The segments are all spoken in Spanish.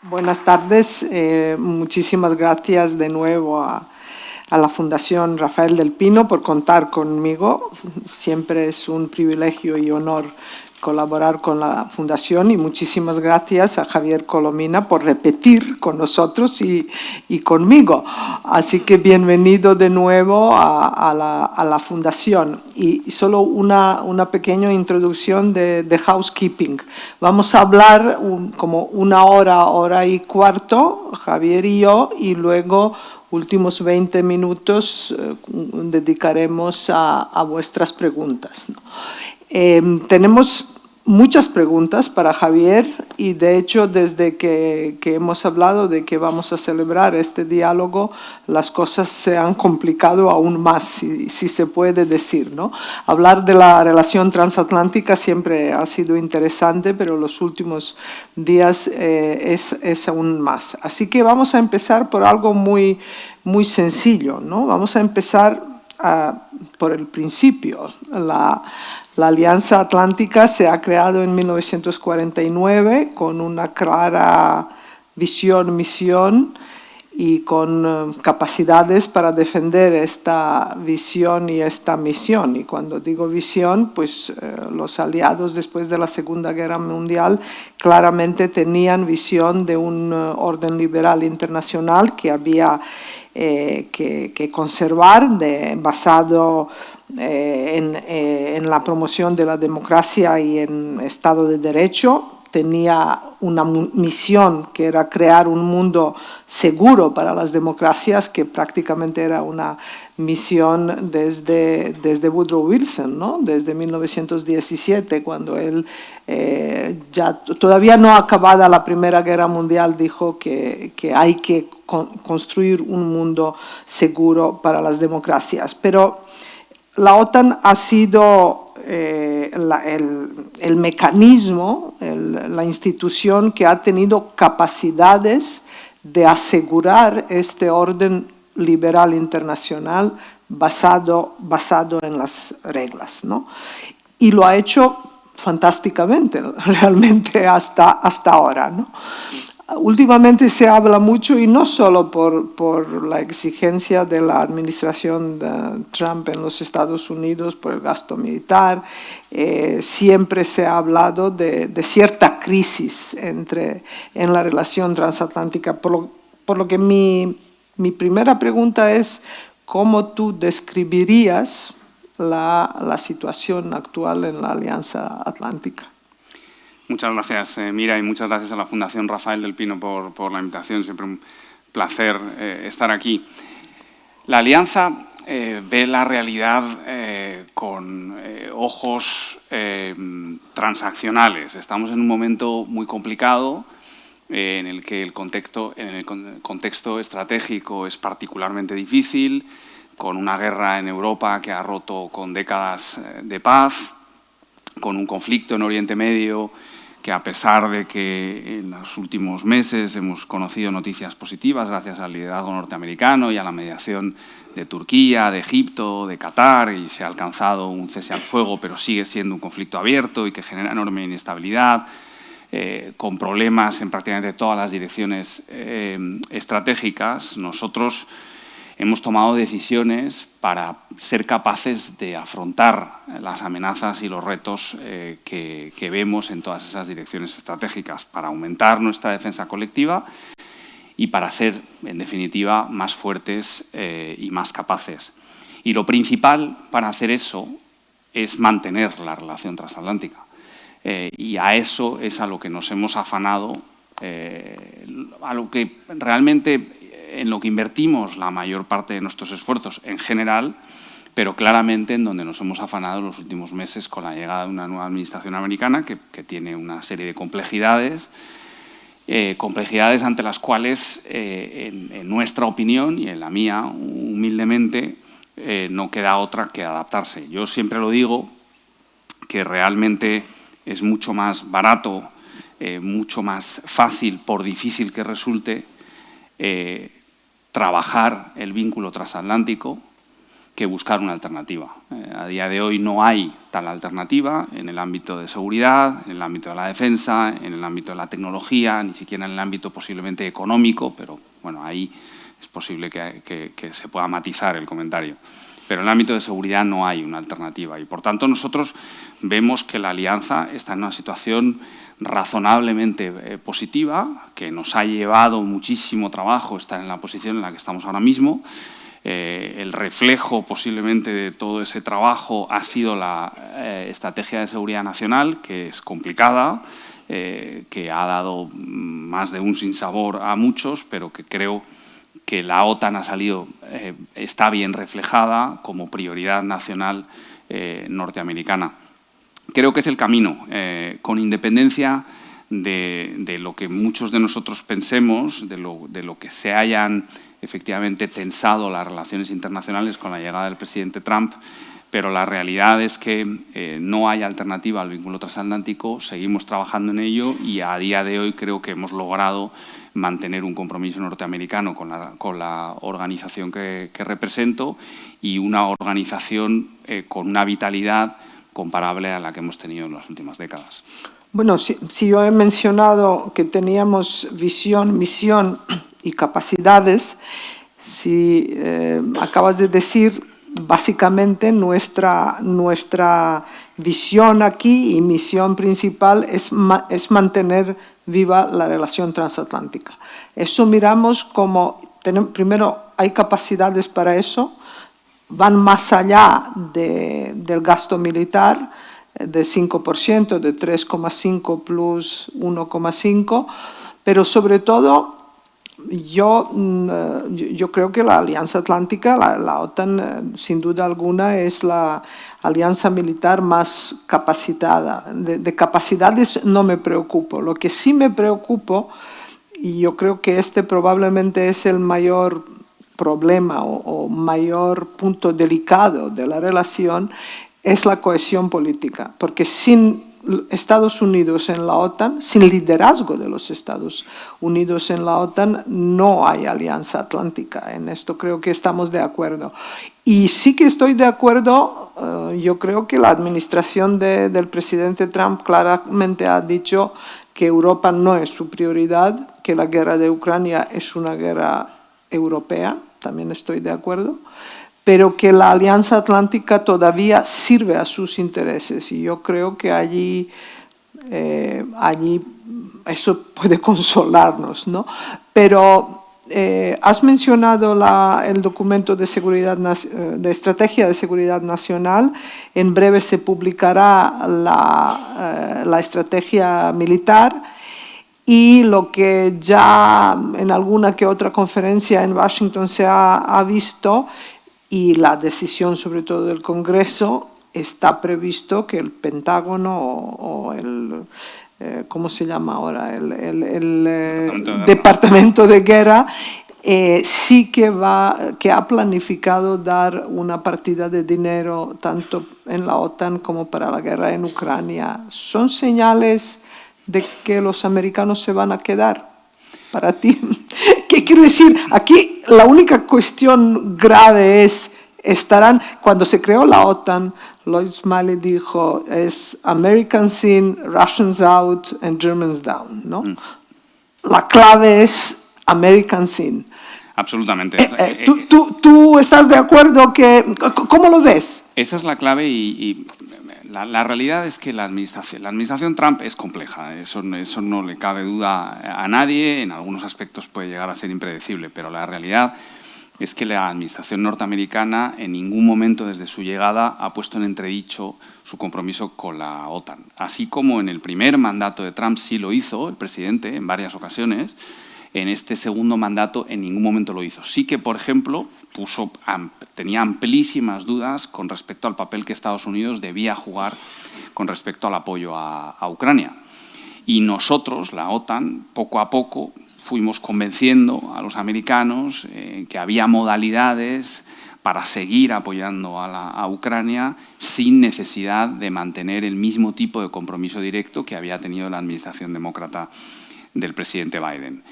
Buenas tardes, muchísimas gracias de nuevo a la Fundación Rafael del Pino por contar conmigo. Siempre es un privilegio y honor colaborar con la Fundación, y muchísimas gracias a Javier Colomina por repetir con nosotros y conmigo. Así que bienvenido de nuevo a la Fundación. Y solo una pequeña introducción de housekeeping. Vamos a hablar como una hora y cuarto, Javier y yo, y luego últimos 20 minutos dedicaremos a vuestras preguntas, ¿no? Tenemos muchas preguntas para Javier, y de hecho desde que hemos hablado de que vamos a celebrar este diálogo, las cosas se han complicado aún más, si se puede decir, ¿no? Hablar de la relación transatlántica siempre ha sido interesante, pero los últimos días es aún más. Así que vamos a empezar por algo muy sencillo, ¿no? Vamos a empezar por el principio. La Alianza Atlántica se ha creado en 1949 con una clara visión, misión, y con capacidades para defender esta visión y esta misión. Y cuando digo visión, pues los aliados después de la Segunda Guerra Mundial claramente tenían visión de un orden liberal internacional que había que conservar, basado en la promoción de la democracia y en Estado de Derecho. Tenía una misión que era crear un mundo seguro para las democracias, que prácticamente era una misión desde Woodrow Wilson, ¿no? Desde 1917, cuando él, ya todavía no acabada la Primera Guerra Mundial, dijo que hay que construir un mundo seguro para las democracias. Pero la OTAN ha sido el mecanismo, la institución que ha tenido capacidades de asegurar este orden liberal internacional basado en las reglas, ¿no? Y lo ha hecho fantásticamente, realmente hasta ahora, ¿no? Últimamente se habla mucho, y no solo por la exigencia de la administración de Trump en los Estados Unidos por el gasto militar, siempre se ha hablado de cierta crisis en la relación transatlántica, por lo que mi primera pregunta es: ¿cómo tú describirías la situación actual en la Alianza Atlántica? Muchas gracias, Mira, y muchas gracias a la Fundación Rafael del Pino por la invitación. Siempre un placer estar aquí. La Alianza ve la realidad con ojos transaccionales. Estamos en un momento muy complicado en el que el contexto estratégico es particularmente difícil, con una guerra en Europa que ha roto con décadas de paz, con un conflicto en Oriente Medio que, a pesar de que en los últimos meses hemos conocido noticias positivas gracias al liderazgo norteamericano y a la mediación de Turquía, de Egipto, de Qatar, y se ha alcanzado un cese al fuego, pero sigue siendo un conflicto abierto y que genera enorme inestabilidad, con problemas en prácticamente todas las direcciones estratégicas. Nosotros hemos tomado decisiones para ser capaces de afrontar las amenazas y los retos que vemos en todas esas direcciones estratégicas, para aumentar nuestra defensa colectiva y para ser, en definitiva, más fuertes y más capaces. Y lo principal para hacer eso es mantener la relación transatlántica. Y a eso es a lo que nos hemos afanado, a lo que realmente en lo que invertimos la mayor parte de nuestros esfuerzos en general, pero claramente en donde nos hemos afanado en los últimos meses con la llegada de una nueva administración americana que tiene una serie de complejidades ante las cuales, en nuestra opinión y en la mía, humildemente, no queda otra que adaptarse. Yo siempre lo digo, que realmente es mucho más barato, mucho más fácil, por difícil que resulte, trabajar el vínculo transatlántico que buscar una alternativa. A día de hoy no hay tal alternativa en el ámbito de seguridad, en el ámbito de la defensa, en el ámbito de la tecnología, ni siquiera en el ámbito posiblemente económico, pero bueno, ahí es posible que se pueda matizar el comentario. Pero en el ámbito de seguridad no hay una alternativa y, por tanto, nosotros vemos que la alianza está en una situación razonablemente positiva, que nos ha llevado muchísimo trabajo estar en la posición en la que estamos ahora mismo. El reflejo posiblemente de todo ese trabajo ha sido la estrategia de seguridad nacional, que es complicada, que ha dado más de un sinsabor a muchos, pero que creo que la OTAN ha salido, está bien reflejada como prioridad nacional norteamericana. Creo que es el camino, con independencia de lo que muchos de nosotros pensemos, de lo que se hayan efectivamente tensado las relaciones internacionales con la llegada del presidente Trump, pero la realidad es que no hay alternativa al vínculo transatlántico, seguimos trabajando en ello y a día de hoy creo que hemos logrado mantener un compromiso norteamericano con la organización que represento y una organización con una vitalidad comparable a la que hemos tenido en las últimas décadas. Bueno, si yo he mencionado que teníamos visión, misión y capacidades, si acabas de decir, básicamente nuestra visión aquí y misión principal es mantener viva la relación transatlántica. Eso miramos como, primero, hay capacidades para eso, van más allá del gasto militar, de 5%, de 3,5 plus 1,5, pero sobre todo yo creo que la Alianza Atlántica, la OTAN, sin duda alguna, es la alianza militar más capacitada. De capacidades no me preocupo. Lo que sí me preocupo, y yo creo que este probablemente es el mayor problema o mayor punto delicado de la relación, es la cohesión política, porque sin Estados Unidos en la OTAN, sin liderazgo de los Estados Unidos en la OTAN, no hay alianza atlántica. En esto creo que estamos de acuerdo. Y sí que estoy de acuerdo, yo creo que la administración del presidente Trump claramente ha dicho que Europa no es su prioridad, que la guerra de Ucrania es una guerra europea, también estoy de acuerdo, pero que la Alianza Atlántica todavía sirve a sus intereses y yo creo que allí eso puede consolarnos, ¿no? Pero has mencionado el documento de estrategia de seguridad nacional. En breve se publicará la estrategia militar. Y lo que ya en alguna que otra conferencia en Washington se ha visto, y la decisión sobre todo del Congreso, está previsto que el Pentágono o el, ¿cómo se llama ahora? El Departamento de Guerra sí que ha planificado dar una partida de dinero tanto en la OTAN como para la guerra en Ucrania. ¿Son señales de que los americanos se van a quedar para ti? ¿Qué quiero decir? Aquí la única cuestión grave es, cuando se creó la OTAN, Lloyd Smiley dijo, es Americans in, Russians out and Germans down, ¿no? La clave es Americans in. Absolutamente. ¿Tú estás de acuerdo? ¿Cómo lo ves? Esa es la clave y la realidad es que la administración Trump es compleja. Eso no le cabe duda a nadie. En algunos aspectos puede llegar a ser impredecible, pero la realidad es que la administración norteamericana en ningún momento desde su llegada ha puesto en entredicho su compromiso con la OTAN. Así como en el primer mandato de Trump sí lo hizo el presidente en varias ocasiones, en este segundo mandato en ningún momento lo hizo. Sí que, por ejemplo, tenía amplísimas dudas con respecto al papel que Estados Unidos debía jugar con respecto al apoyo a Ucrania. Y nosotros, la OTAN, poco a poco fuimos convenciendo a los americanos que había modalidades para seguir apoyando a Ucrania sin necesidad de mantener el mismo tipo de compromiso directo que había tenido la administración demócrata del presidente Biden.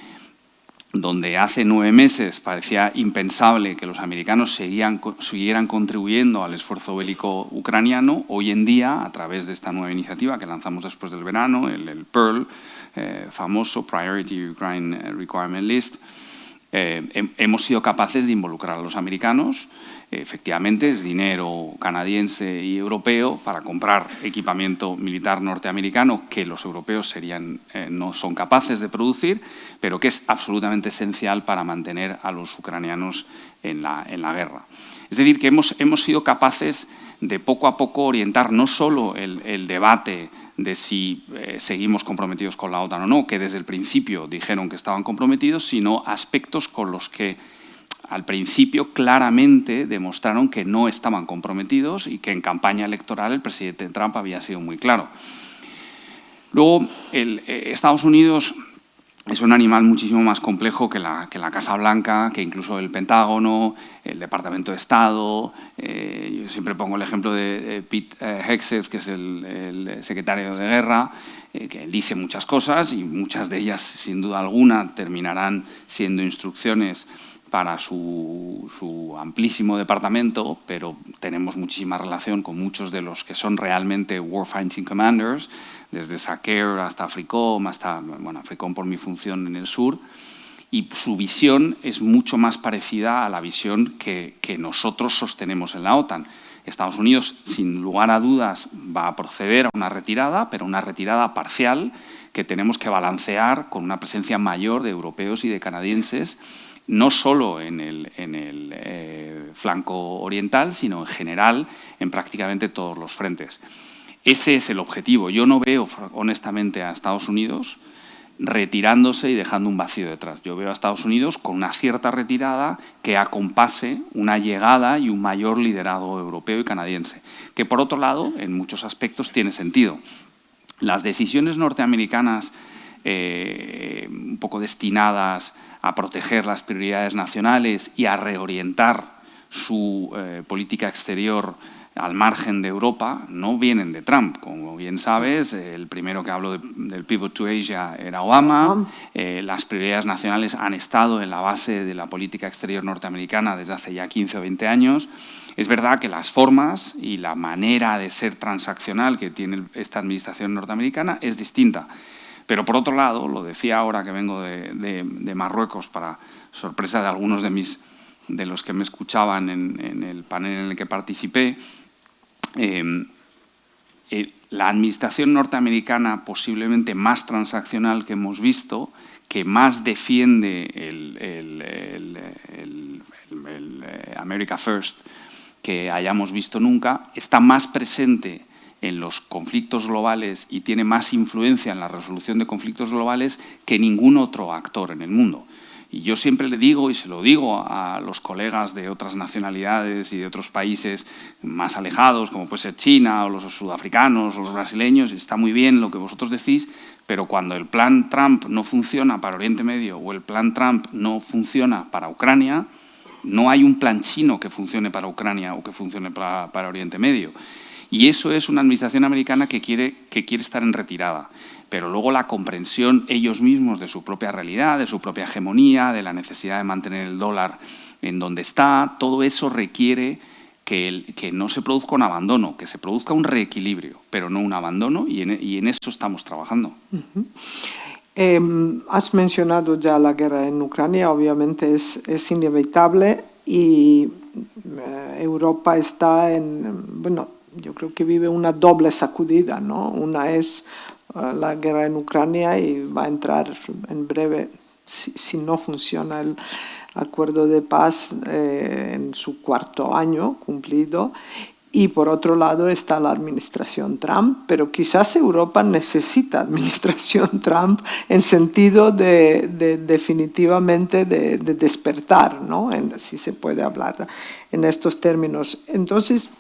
donde hace 9 meses parecía impensable que los americanos siguieran contribuyendo al esfuerzo bélico ucraniano, hoy en día, a través de esta nueva iniciativa que lanzamos después del verano, el PEARL, famoso Priority Ukraine Requirement List, hemos sido capaces de involucrar a los americanos. Efectivamente, es dinero canadiense y europeo para comprar equipamiento militar norteamericano que los europeos no son capaces de producir, pero que es absolutamente esencial para mantener a los ucranianos en la guerra. Es decir, que hemos sido capaces de poco a poco orientar no solo el debate de si seguimos comprometidos con la OTAN o no, que desde el principio dijeron que estaban comprometidos, sino aspectos con los que al principio claramente demostraron que no estaban comprometidos y que en campaña electoral el presidente Trump había sido muy claro. Luego, Estados Unidos es un animal muchísimo más complejo que la Casa Blanca, que incluso el Pentágono, el Departamento de Estado. Yo siempre pongo el ejemplo de Pete Hegseth, que es el secretario de Guerra, que dice muchas cosas y muchas de ellas, sin duda alguna, terminarán siendo instrucciones para su amplísimo departamento, pero tenemos muchísima relación con muchos de los que son realmente warfighting commanders, desde SACEUR hasta AFRICOM, AFRICOM por mi función en el sur, y su visión es mucho más parecida a la visión que nosotros sostenemos en la OTAN. Estados Unidos, sin lugar a dudas, va a proceder a una retirada, pero una retirada parcial que tenemos que balancear con una presencia mayor de europeos y de canadienses, no solo en el flanco oriental, sino en general en prácticamente todos los frentes. Ese es el objetivo. Yo no veo, honestamente, a Estados Unidos retirándose y dejando un vacío detrás. Yo veo a Estados Unidos con una cierta retirada que acompase una llegada y un mayor liderazgo europeo y canadiense, que por otro lado, en muchos aspectos, tiene sentido. Las decisiones norteamericanas un poco destinadas a proteger las prioridades nacionales y a reorientar su política exterior al margen de Europa no vienen de Trump. Como bien sabes, el primero que habló del Pivot to Asia era Obama. Las prioridades nacionales han estado en la base de la política exterior norteamericana desde hace ya 15 o 20 años. Es verdad que las formas y la manera de ser transaccional que tiene esta administración norteamericana es distinta. Pero, por otro lado, lo decía ahora que vengo de Marruecos, para sorpresa de algunos de los que me escuchaban en el panel en el que participé, la administración norteamericana posiblemente más transaccional que hemos visto, que más defiende el America First que hayamos visto nunca, está más presente en los conflictos globales y tiene más influencia en la resolución de conflictos globales que ningún otro actor en el mundo. Y yo siempre le digo, y se lo digo a los colegas de otras nacionalidades y de otros países más alejados, como puede ser China o los sudafricanos o los brasileños, está muy bien lo que vosotros decís, pero cuando el plan Trump no funciona para Oriente Medio o el plan Trump no funciona para Ucrania, no hay un plan chino que funcione para Ucrania o que funcione para Oriente Medio. Y eso es una administración americana que quiere estar en retirada. Pero luego la comprensión ellos mismos de su propia realidad, de su propia hegemonía, de la necesidad de mantener el dólar en donde está, todo eso requiere que no se produzca un abandono, que se produzca un reequilibrio, pero no un abandono, y en eso estamos trabajando. Has mencionado ya la guerra en Ucrania, obviamente es inevitable y Europa está yo creo que vive una doble sacudida, ¿no? Una es la guerra en Ucrania y va a entrar en breve, si no funciona el acuerdo de paz, en su 4º año cumplido. Y por otro lado está la administración Trump, pero quizás Europa necesita administración Trump en sentido de definitivamente de despertar, ¿no? Si se puede hablar en estos términos. Entonces,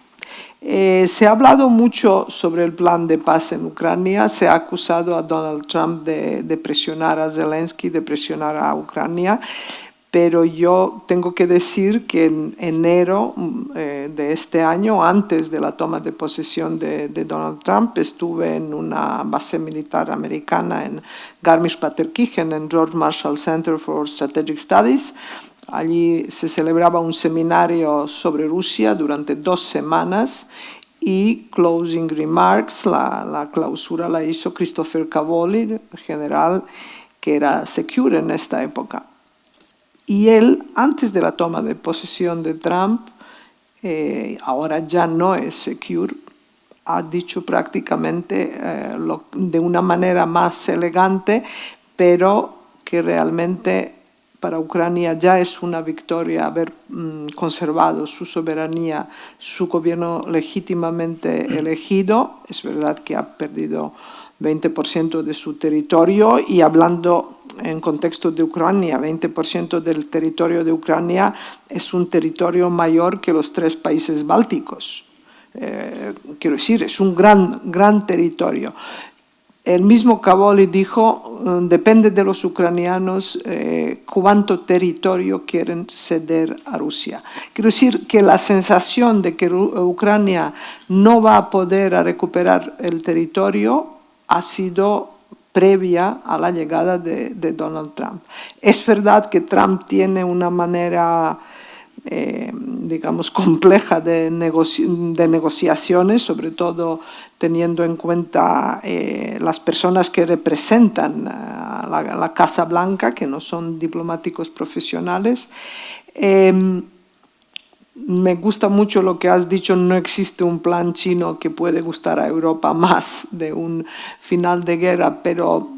se ha hablado mucho sobre el plan de paz en Ucrania, se ha acusado a Donald Trump de presionar a Zelensky, de presionar a Ucrania, pero yo tengo que decir que en enero de este año, antes de la toma de posesión de Donald Trump, estuve en una base militar americana en Garmisch-Partenkirchen, en George Marshall Center for Strategic Studies. Allí se celebraba un seminario sobre Rusia durante 2 semanas y closing remarks, la clausura la hizo Christopher Cavoli, el general que era Secure en esta época. Y él, antes de la toma de posesión de Trump, ahora ya no es Secure, ha dicho prácticamente de una manera más elegante, pero que realmente para Ucrania ya es una victoria haber conservado su soberanía, su gobierno legítimamente elegido. Es verdad que ha perdido 20% de su territorio y hablando en contexto de Ucrania, 20% del territorio de Ucrania es un territorio mayor que los 3 países bálticos. Quiero decir, es un gran territorio. El mismo Cavoli dijo, depende de los ucranianos cuánto territorio quieren ceder a Rusia. Quiero decir que la sensación de que Ucrania no va a poder recuperar el territorio ha sido previa a la llegada de Donald Trump. Es verdad que Trump tiene una manera digamos, compleja de negociaciones, sobre todo teniendo en cuenta las personas que representan a la Casa Blanca, que no son diplomáticos profesionales. Me gusta mucho lo que has dicho, no existe un plan chino que puede gustar a Europa más de un final de guerra, pero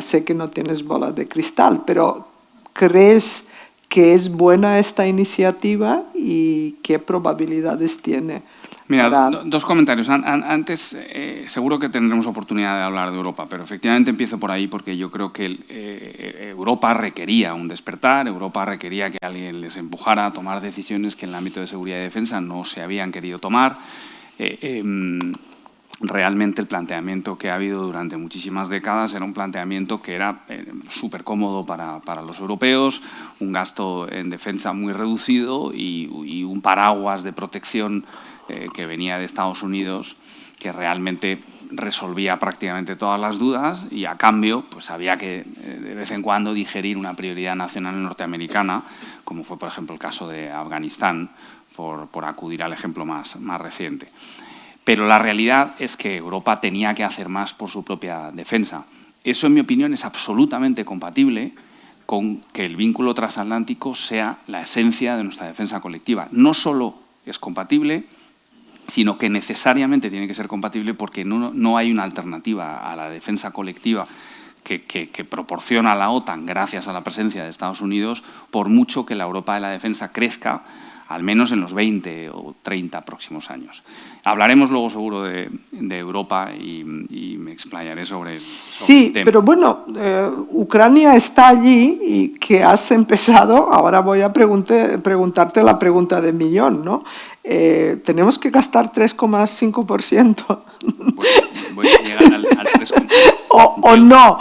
sé que no tienes bola de cristal, pero ¿crees que es buena esta iniciativa y qué probabilidades tiene? Mira, 2 comentarios. Antes, seguro que tendremos oportunidad de hablar de Europa, pero efectivamente empiezo por ahí porque yo creo que Europa requería un despertar, Europa requería que alguien les empujara a tomar decisiones que en el ámbito de seguridad y defensa no se habían querido tomar. Realmente el planteamiento que ha habido durante muchísimas décadas era un planteamiento que era súper cómodo para los europeos, un gasto en defensa muy reducido y un paraguas de protección que venía de Estados Unidos que realmente resolvía prácticamente todas las dudas y a cambio pues había que de vez en cuando digerir una prioridad nacional norteamericana, como fue por ejemplo el caso de Afganistán, por acudir al ejemplo más reciente. Pero la realidad es que Europa tenía que hacer más por su propia defensa. Eso, en mi opinión, es absolutamente compatible con que el vínculo transatlántico sea la esencia de nuestra defensa colectiva. No solo es compatible, sino que necesariamente tiene que ser compatible porque no hay una alternativa a la defensa colectiva que proporciona la OTAN gracias a la presencia de Estados Unidos, por mucho que la Europa de la defensa crezca, al menos en los 20 o 30 próximos años. Hablaremos luego seguro de Europa y me explayaré sobre el tema. Sí, pero bueno, Ucrania está allí y que has empezado, ahora voy a preguntarte la pregunta de millón, ¿no? Tenemos que gastar 3,5%. Voy a llegar al 3,5%. O no,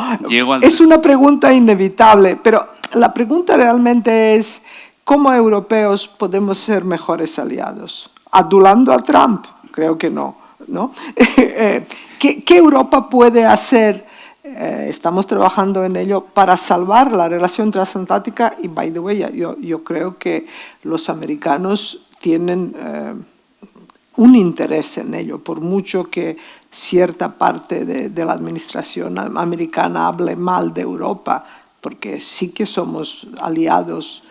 es 3. una pregunta inevitable, pero la pregunta realmente es, ¿cómo europeos podemos ser mejores aliados? ¿Adulando a Trump? Creo que no, ¿no? ¿Qué Europa puede hacer? Estamos trabajando en ello para salvar la relación transatlántica y, by the way, yo creo que los americanos tienen un interés en ello, por mucho que cierta parte de la administración americana hable mal de Europa, porque sí que somos aliados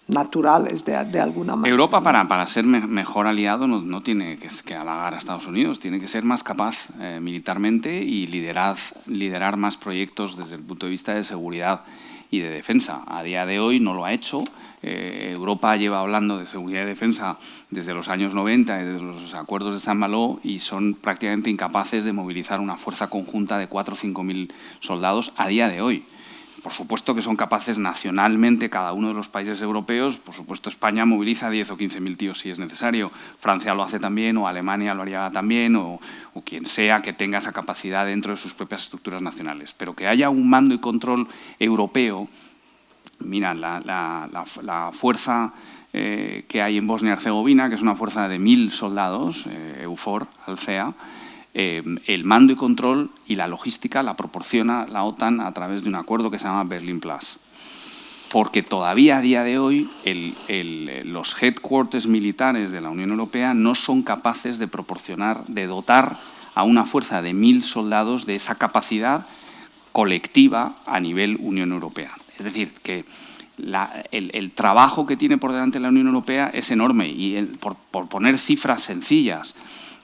naturales de alguna manera. Europa para ser mejor aliado no tiene que halagar a Estados Unidos, tiene que ser más capaz militarmente y liderar más proyectos desde el punto de vista de seguridad y de defensa. A día de hoy no lo ha hecho. Europa lleva hablando de seguridad y defensa desde los años 90 y desde los acuerdos de Saint-Malo y son prácticamente incapaces de movilizar una fuerza conjunta de 4 o 5.000 soldados a día de hoy. Por supuesto que son capaces nacionalmente cada uno de los países europeos, por supuesto España moviliza 10 o 15.000 tíos si es necesario, Francia lo hace también o Alemania lo haría también o quien sea que tenga esa capacidad dentro de sus propias estructuras nacionales. Pero que haya un mando y control europeo mira, la fuerza que hay en Bosnia-Herzegovina, que es una fuerza de 1000 soldados, EUFOR, Alcea, el mando y control y la logística la proporciona la OTAN a través de un acuerdo que se llama Berlin Plus. Porque todavía a día de hoy los headquarters militares de la Unión Europea no son capaces de proporcionar, de dotar a una fuerza de 1000 soldados de esa capacidad colectiva a nivel Unión Europea. Es decir, que el trabajo que tiene por delante la Unión Europea es enorme y por poner cifras sencillas,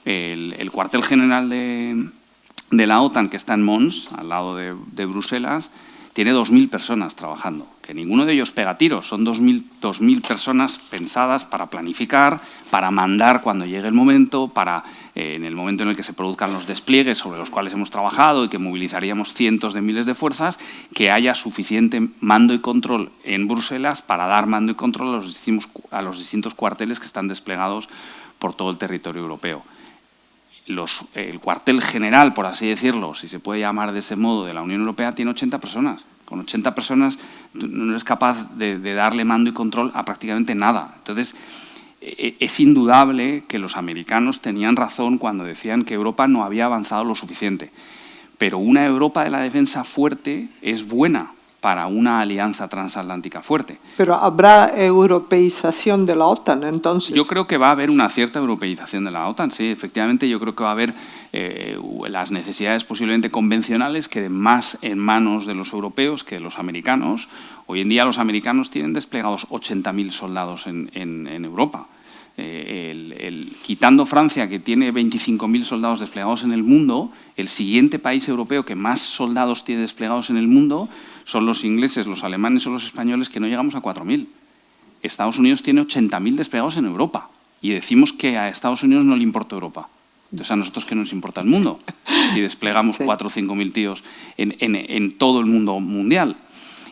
el cuartel general de la OTAN, que está en Mons, al lado de Bruselas, tiene 2000 personas trabajando, que ninguno de ellos pega tiros, son 2000 personas pensadas para planificar, para mandar cuando llegue el momento, para en el momento en el que se produzcan los despliegues sobre los cuales hemos trabajado y que movilizaríamos cientos de miles de fuerzas, que haya suficiente mando y control en Bruselas para dar mando y control a los distintos cuarteles que están desplegados por todo el territorio europeo. El cuartel general, por así decirlo, si se puede llamar de ese modo, de la Unión Europea, tiene 80 personas. Con 80 personas no eres capaz de darle mando y control a prácticamente nada. Entonces, es indudable que los americanos tenían razón cuando decían que Europa no había avanzado lo suficiente. Pero una Europa de la defensa fuerte es buena para una alianza transatlántica fuerte. Pero ¿habrá europeización de la OTAN entonces? Yo creo que va a haber una cierta europeización de la OTAN, sí, efectivamente. Yo creo que va a haber las necesidades posiblemente convencionales queden más en manos de los europeos que de los americanos. Hoy en día los americanos tienen desplegados 80.000 soldados en Europa. Quitando Francia, que tiene 25.000 soldados desplegados en el mundo, el siguiente país europeo que más soldados tiene desplegados en el mundo son los ingleses, los alemanes o los españoles, que no llegamos a 4.000. Estados Unidos tiene 80.000 desplegados en Europa y decimos que a Estados Unidos no le importa Europa. Entonces, ¿a nosotros qué nos importa el mundo? Si desplegamos 4 o 5.000 tíos en todo el mundo mundial.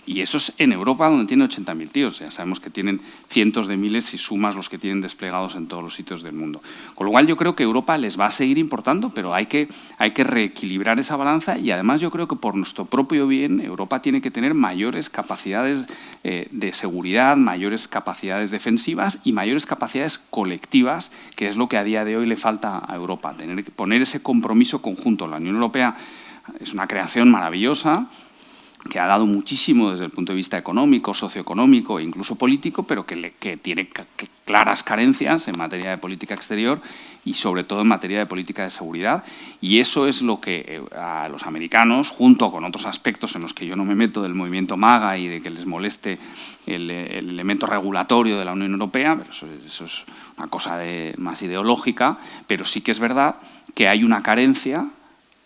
Y eso es en Europa, donde tiene 80.000 tíos. Ya sabemos que tienen cientos de miles si sumas los que tienen desplegados en todos los sitios del mundo. Con lo cual yo creo que Europa les va a seguir importando, pero hay que reequilibrar esa balanza y además yo creo que por nuestro propio bien Europa tiene que tener mayores capacidades de seguridad, mayores capacidades defensivas y mayores capacidades colectivas, que es lo que a día de hoy le falta a Europa. Tener que poner ese compromiso conjunto. La Unión Europea es una creación maravillosa, que ha dado muchísimo desde el punto de vista económico, socioeconómico e incluso político, pero que tiene claras carencias en materia de política exterior y sobre todo en materia de política de seguridad. Y eso es lo que a los americanos, junto con otros aspectos en los que yo no me meto del movimiento MAGA y de que les moleste el elemento regulatorio de la Unión Europea, pero eso es una cosa más ideológica, pero sí que es verdad que hay una carencia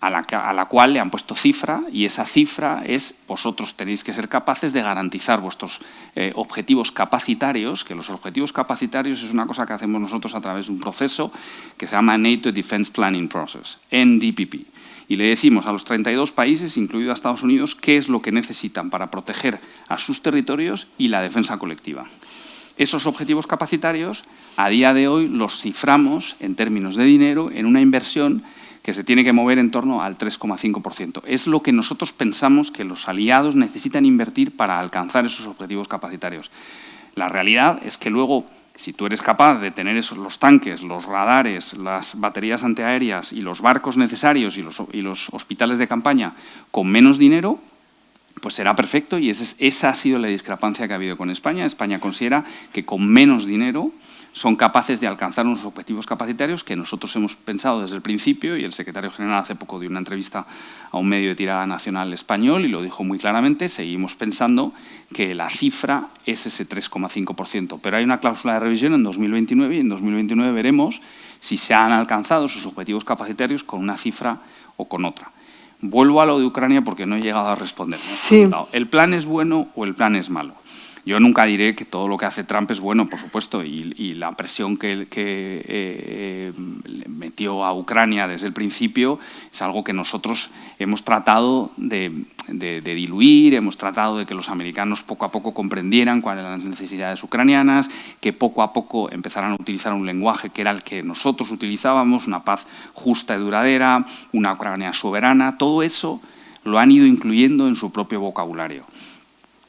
a la cual le han puesto cifra, y esa cifra es: vosotros tenéis que ser capaces de garantizar vuestros objetivos capacitarios, que los objetivos capacitarios es una cosa que hacemos nosotros a través de un proceso que se llama NATO Defense Planning Process, NDPP. Y le decimos a los 32 países, incluido a Estados Unidos, qué es lo que necesitan para proteger a sus territorios y la defensa colectiva. Esos objetivos capacitarios, a día de hoy, los ciframos en términos de dinero en una inversión que se tiene que mover en torno al 3,5%. Es lo que nosotros pensamos que los aliados necesitan invertir para alcanzar esos objetivos capacitarios. La realidad es que luego, si tú eres capaz de tener los tanques, los radares, las baterías antiaéreas y los barcos necesarios y los hospitales de campaña con menos dinero, pues será perfecto, y esa ha sido la discrepancia que ha habido con España. España considera que con menos dinero son capaces de alcanzar unos objetivos capacitarios que nosotros hemos pensado desde el principio, y el secretario general hace poco dio una entrevista a un medio de tirada nacional español y lo dijo muy claramente. Seguimos pensando que la cifra es ese 3,5%, pero hay una cláusula de revisión en 2029 y en 2029 veremos si se han alcanzado sus objetivos capacitarios con una cifra o con otra. Vuelvo a lo de Ucrania porque no he llegado a responder. Sí. ¿El plan es bueno o el plan es malo? Yo nunca diré que todo lo que hace Trump es bueno, por supuesto, y la presión que metió a Ucrania desde el principio es algo que nosotros hemos tratado de diluir, hemos tratado de que los americanos poco a poco comprendieran cuáles eran las necesidades ucranianas, que poco a poco empezaran a utilizar un lenguaje que era el que nosotros utilizábamos, una paz justa y duradera, una Ucrania soberana. Todo eso lo han ido incluyendo en su propio vocabulario.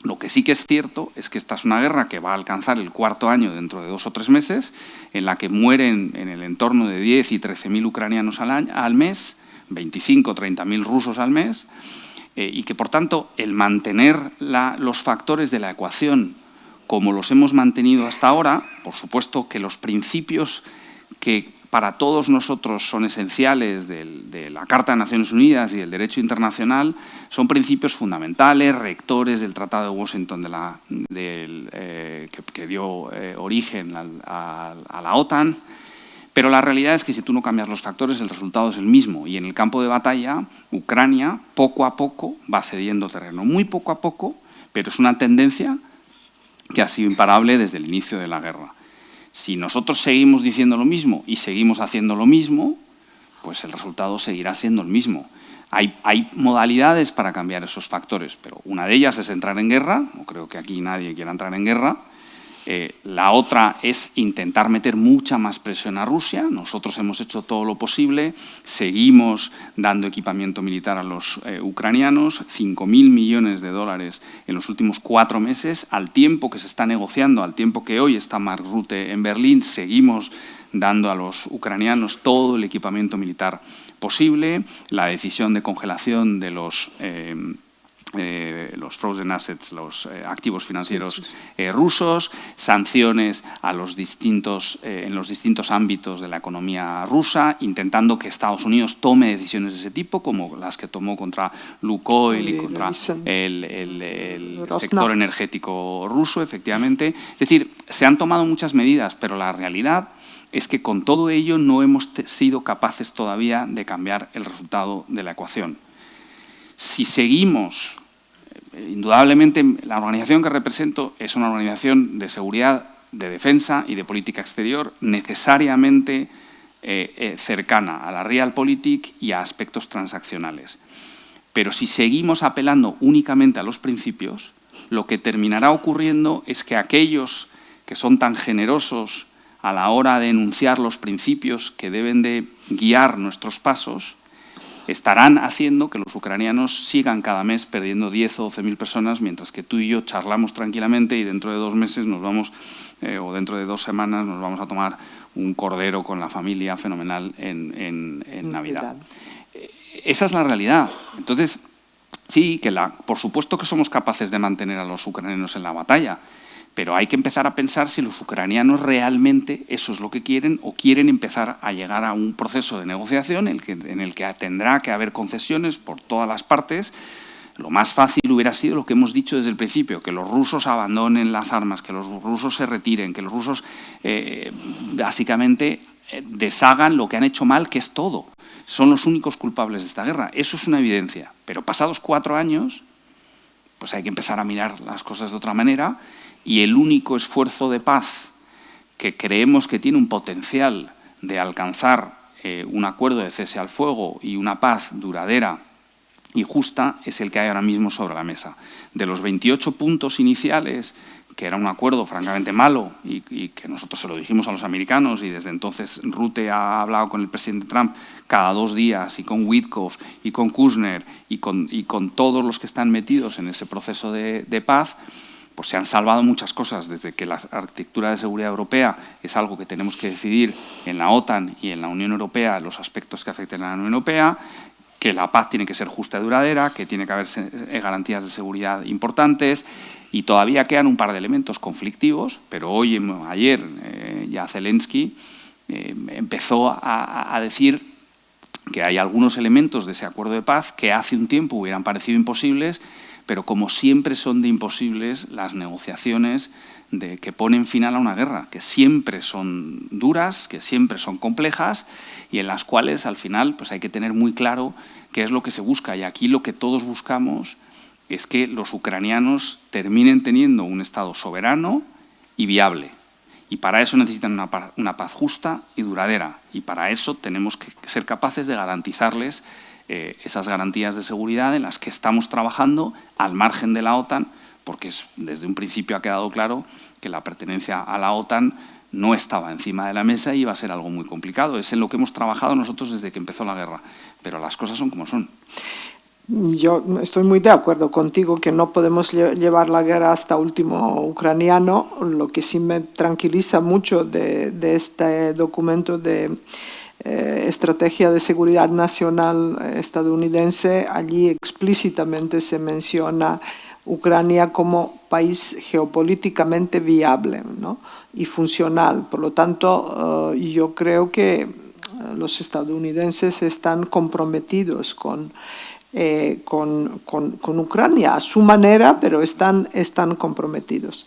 Lo que sí que es cierto es que esta es una guerra que va a alcanzar el 4.º año dentro de 2 o 3 meses, en la que mueren en el entorno de 10 y 13.000 ucranianos al mes, 25 o 30.000 rusos al mes, y que, por tanto, el mantener los factores de la ecuación como los hemos mantenido hasta ahora, por supuesto que los principios que para todos nosotros son esenciales de la Carta de Naciones Unidas y del derecho internacional, son principios fundamentales, rectores del Tratado de Washington que dio origen a la OTAN. Pero la realidad es que si tú no cambias los factores, el resultado es el mismo. Y en el campo de batalla, Ucrania poco a poco va cediendo terreno. Muy poco a poco, pero es una tendencia que ha sido imparable desde el inicio de la guerra. Si nosotros seguimos diciendo lo mismo y seguimos haciendo lo mismo, pues el resultado seguirá siendo el mismo. Hay modalidades para cambiar esos factores, pero una de ellas es entrar en guerra. No creo que aquí nadie quiera entrar en guerra. La otra es intentar meter mucha más presión a Rusia. Nosotros hemos hecho todo lo posible, seguimos dando equipamiento militar a los ucranianos, 5.000 millones de dólares en los últimos 4 meses, al tiempo que se está negociando, al tiempo que hoy está Mark Rutte en Berlín, seguimos dando a los ucranianos todo el equipamiento militar posible. La decisión de congelación de los frozen assets, los activos financieros rusos, sanciones a en los distintos ámbitos de la economía rusa, intentando que Estados Unidos tome decisiones de ese tipo, como las que tomó contra Lukoil y contra el sector energético ruso, efectivamente. Es decir, se han tomado muchas medidas, pero la realidad es que con todo ello no hemos sido capaces todavía de cambiar el resultado de la ecuación. Si seguimos, indudablemente la organización que represento es una organización de seguridad, de defensa y de política exterior necesariamente cercana a la realpolitik y a aspectos transaccionales. Pero si seguimos apelando únicamente a los principios, lo que terminará ocurriendo es que aquellos que son tan generosos a la hora de enunciar los principios que deben de guiar nuestros pasos, estarán haciendo que los ucranianos sigan cada mes perdiendo 10 o 12.000 personas, mientras que tú y yo charlamos tranquilamente y dentro de 2 meses nos vamos, o dentro de 2 semanas nos vamos a tomar un cordero con la familia fenomenal en Navidad. Esa es la realidad. Entonces, sí, por supuesto que somos capaces de mantener a los ucranianos en la batalla, pero hay que empezar a pensar si los ucranianos realmente eso es lo que quieren o quieren empezar a llegar a un proceso de negociación en el que tendrá que haber concesiones por todas las partes. Lo más fácil hubiera sido lo que hemos dicho desde el principio, que los rusos abandonen las armas, que los rusos se retiren, que los rusos básicamente deshagan lo que han hecho mal, que es todo. Son los únicos culpables de esta guerra. Eso es una evidencia. Pero pasados 4 años, pues hay que empezar a mirar las cosas de otra manera. Y el único esfuerzo de paz que creemos que tiene un potencial de alcanzar un acuerdo de cese al fuego y una paz duradera y justa es el que hay ahora mismo sobre la mesa. De los 28 puntos iniciales, que era un acuerdo francamente malo y que nosotros se lo dijimos a los americanos, y desde entonces Rutte ha hablado con el presidente Trump cada 2 días, y con Witkoff, y con Kushner, y con todos los que están metidos en ese proceso de paz, pues se han salvado muchas cosas, desde que la arquitectura de seguridad europea es algo que tenemos que decidir en la OTAN y en la Unión Europea, los aspectos que afecten a la Unión Europea, que la paz tiene que ser justa y duradera, que tiene que haber garantías de seguridad importantes, y todavía quedan un par de elementos conflictivos, pero ayer ya Zelensky empezó a decir que hay algunos elementos de ese acuerdo de paz que hace un tiempo hubieran parecido imposibles, pero como siempre son de imposibles las negociaciones que ponen final a una guerra, que siempre son duras, que siempre son complejas y en las cuales al final pues hay que tener muy claro qué es lo que se busca. Y aquí lo que todos buscamos es que los ucranianos terminen teniendo un Estado soberano y viable. Y para eso necesitan una paz justa y duradera. Y para eso tenemos que ser capaces de garantizarles esas garantías de seguridad en las que estamos trabajando al margen de la OTAN, porque desde un principio ha quedado claro que la pertenencia a la OTAN no estaba encima de la mesa y iba a ser algo muy complicado. Es en lo que hemos trabajado nosotros desde que empezó la guerra, pero las cosas son como son. Yo estoy muy de acuerdo contigo que no podemos llevar la guerra hasta último ucraniano. Lo que sí me tranquiliza mucho de este documento de Estrategia de Seguridad Nacional estadounidense, allí explícitamente se menciona Ucrania como país geopolíticamente viable, ¿no?, y funcional. Por lo tanto, yo creo que los estadounidenses están comprometidos con Ucrania a su manera, pero están comprometidos.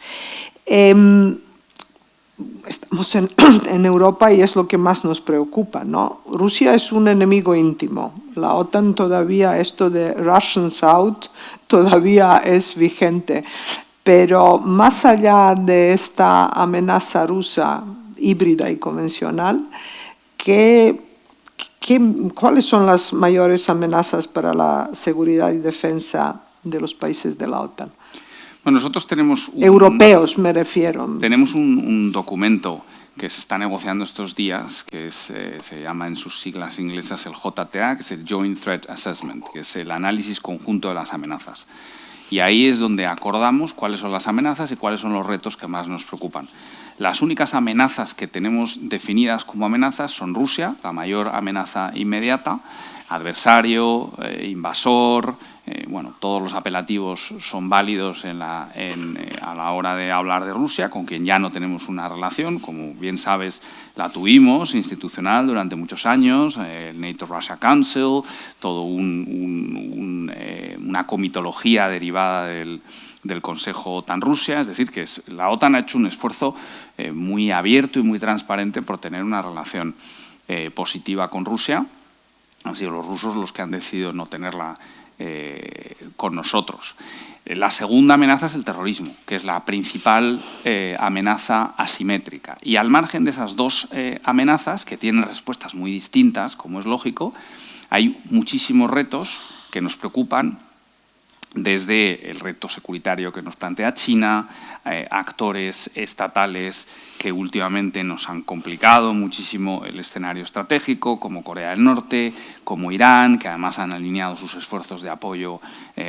Estamos en Europa y es lo que más nos preocupa, ¿no? Rusia es un enemigo íntimo. La OTAN todavía, esto de Russians out, todavía es vigente. Pero más allá de esta amenaza rusa híbrida y convencional, ¿cuáles son las mayores amenazas para la seguridad y defensa de los países de la OTAN? Bueno, nosotros tenemos europeos, me refiero. Tenemos un documento que se está negociando estos días, que se llama en sus siglas inglesas el JTA, que es el Joint Threat Assessment, que es el análisis conjunto de las amenazas. Y ahí es donde acordamos cuáles son las amenazas y cuáles son los retos que más nos preocupan. Las únicas amenazas que tenemos definidas como amenazas son Rusia, la mayor amenaza inmediata, adversario, invasor, bueno, todos los apelativos son válidos a la hora de hablar de Rusia, con quien ya no tenemos una relación. Como bien sabes, la tuvimos institucional durante muchos años, el NATO-Russia Council, todo una comitología derivada del Consejo OTAN-Rusia. Es decir, que la OTAN ha hecho un esfuerzo muy abierto y muy transparente por tener una relación positiva con Rusia. Han sido los rusos los que han decidido no tenerla con nosotros. La segunda amenaza es el terrorismo, que es la principal amenaza asimétrica. Y al margen de esas dos amenazas, que tienen respuestas muy distintas, como es lógico, hay muchísimos retos que nos preocupan, desde el reto securitario que nos plantea China, actores estatales que últimamente nos han complicado muchísimo el escenario estratégico, como Corea del Norte, como Irán, que además han alineado sus esfuerzos de apoyo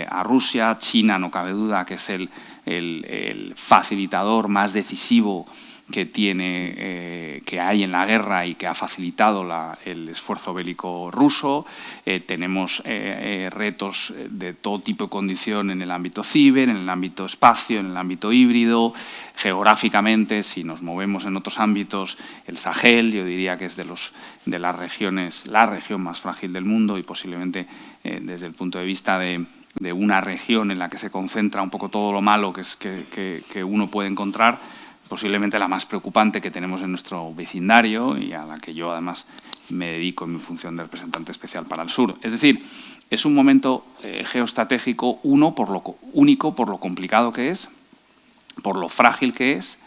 a Rusia. China, no cabe duda, que es el facilitador más decisivo que hay en la guerra y que ha facilitado el esfuerzo bélico ruso. Tenemos retos de todo tipo de condición en el ámbito ciber, en el ámbito espacio, en el ámbito híbrido. Geográficamente, si nos movemos en otros ámbitos, el Sahel, yo diría que es de las regiones, la región más frágil del mundo y posiblemente desde el punto de vista de una región en la que se concentra un poco todo lo malo que uno puede encontrar, posiblemente la más preocupante que tenemos en nuestro vecindario y a la que yo además me dedico en mi función de representante especial para el sur. Es decir, es un momento geoestratégico único por lo complicado que es, por lo frágil que es,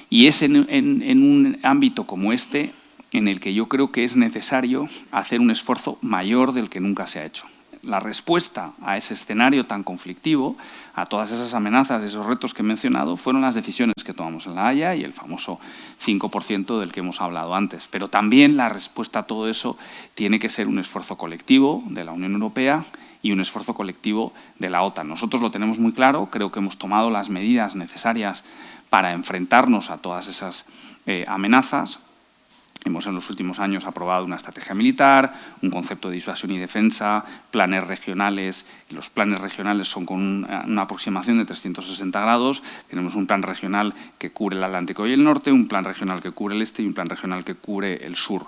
y es en un ámbito como este en el que yo creo que es necesario hacer un esfuerzo mayor del que nunca se ha hecho. La respuesta a ese escenario tan conflictivo, a todas esas amenazas, esos retos que he mencionado, fueron las decisiones que tomamos en La Haya y el famoso 5% del que hemos hablado antes. Pero también la respuesta a todo eso tiene que ser un esfuerzo colectivo de la Unión Europea y un esfuerzo colectivo de la OTAN. Nosotros lo tenemos muy claro, creo que hemos tomado las medidas necesarias para enfrentarnos a todas esas amenazas. Hemos en los últimos años aprobado una estrategia militar, un concepto de disuasión y defensa, planes regionales. Los planes regionales son con una aproximación de 360 grados. Tenemos un plan regional que cubre el Atlántico y el norte, un plan regional que cubre el este y un plan regional que cubre el sur.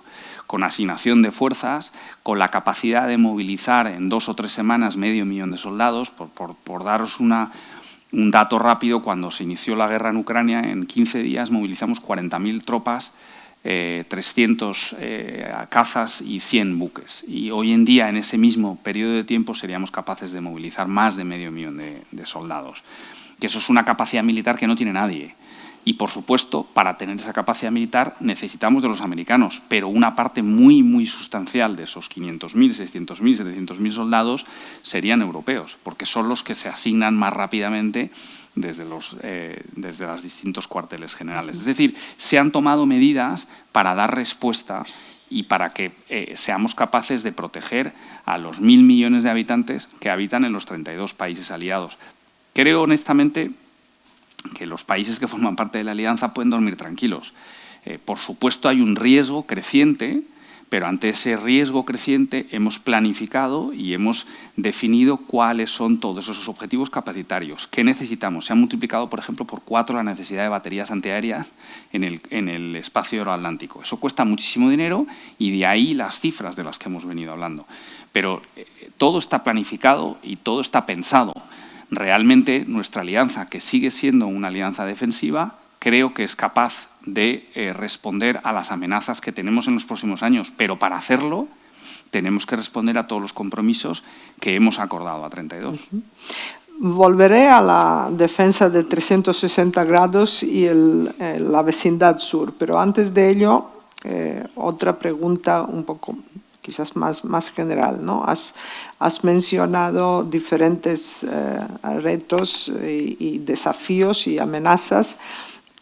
Con asignación de fuerzas, con la capacidad de movilizar en 2 o 3 semanas 500.000 de soldados. Por daros un dato rápido, cuando se inició la guerra en Ucrania, en 15 días movilizamos 40.000 tropas, 300 cazas y 100 buques. Y hoy en día, en ese mismo periodo de tiempo, seríamos capaces de movilizar más de 500.000 de soldados. Que eso es una capacidad militar que no tiene nadie. Y, por supuesto, para tener esa capacidad militar necesitamos de los americanos, pero una parte muy, muy sustancial de esos 500.000, 600.000, 700.000 soldados serían europeos, porque son los que se asignan más rápidamente desde los distintos cuarteles generales. Es decir, se han tomado medidas para dar respuesta y para que seamos capaces de proteger a los 1.000 millones de habitantes que habitan en los 32 países aliados. Creo honestamente que los países que forman parte de la alianza pueden dormir tranquilos. Por supuesto hay un riesgo creciente, pero ante ese riesgo creciente hemos planificado y hemos definido cuáles son todos esos objetivos capacitarios. ¿Qué necesitamos? Se ha multiplicado, por ejemplo, por 4 la necesidad de baterías antiaéreas en el espacio euroatlántico. Eso cuesta muchísimo dinero y de ahí las cifras de las que hemos venido hablando. Pero todo está planificado y todo está pensado. Realmente nuestra alianza, que sigue siendo una alianza defensiva, creo que es capaz de responder a las amenazas que tenemos en los próximos años, pero para hacerlo tenemos que responder a todos los compromisos que hemos acordado a 32. Volveré a la defensa de 360 grados y la vecindad sur, pero antes de ello, otra pregunta un poco quizás más general, ¿no? Has mencionado diferentes retos y desafíos y amenazas,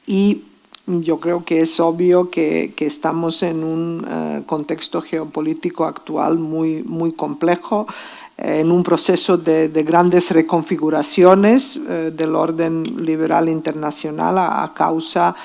y yo creo que es obvio que estamos en un contexto geopolítico actual muy complejo, en un proceso de grandes reconfiguraciones del orden liberal internacional a causa,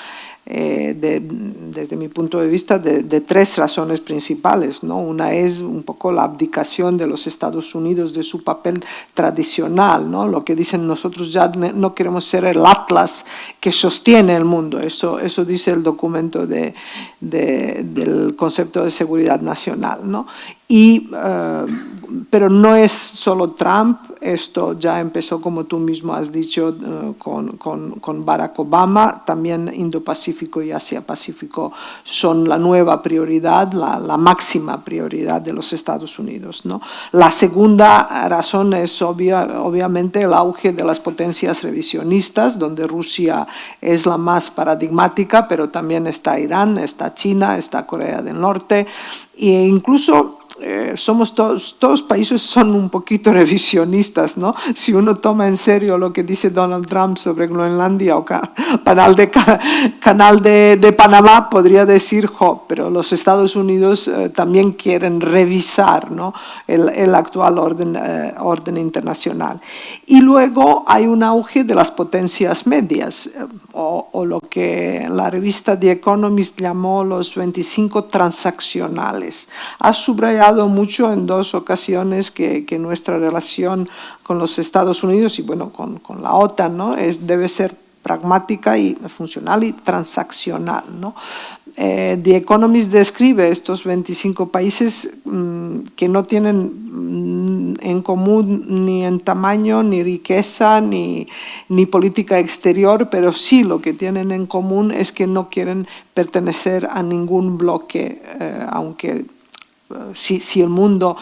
desde mi punto de vista, de 3 razones principales, ¿no? Una es un poco la abdicación de los Estados Unidos de su papel tradicional, ¿no? Lo que dicen, nosotros ya no queremos ser el Atlas que sostiene el mundo. Eso dice el documento del concepto de seguridad nacional, ¿no? Pero no es solo Trump, esto ya empezó, como tú mismo has dicho, con Barack Obama. También Indo-Pacífico y Asia-Pacífico son la nueva prioridad, la máxima prioridad de los Estados Unidos, ¿no? La segunda razón es obviamente el auge de las potencias revisionistas, donde Rusia es la más paradigmática, pero también está Irán, está China, está Corea del Norte, e incluso somos todos países son un poquito revisionistas, ¿no? Si uno toma en serio lo que dice Donald Trump sobre Groenlandia o canal de Panamá, podría decir, pero los Estados Unidos también quieren revisar, ¿no? el actual orden internacional. Y luego hay un auge de las potencias medias, o lo que la revista The Economist llamó los 25 transaccionales. Ha subrayado mucho en 2 ocasiones que nuestra relación con los Estados Unidos y bueno, con la OTAN, ¿no? debe ser pragmática y funcional y transaccional, ¿no? The Economist describe estos 25 países que no tienen en común ni en tamaño, ni riqueza, ni política exterior, pero sí lo que tienen en común es que no quieren pertenecer a ningún bloque, aunque si el mundo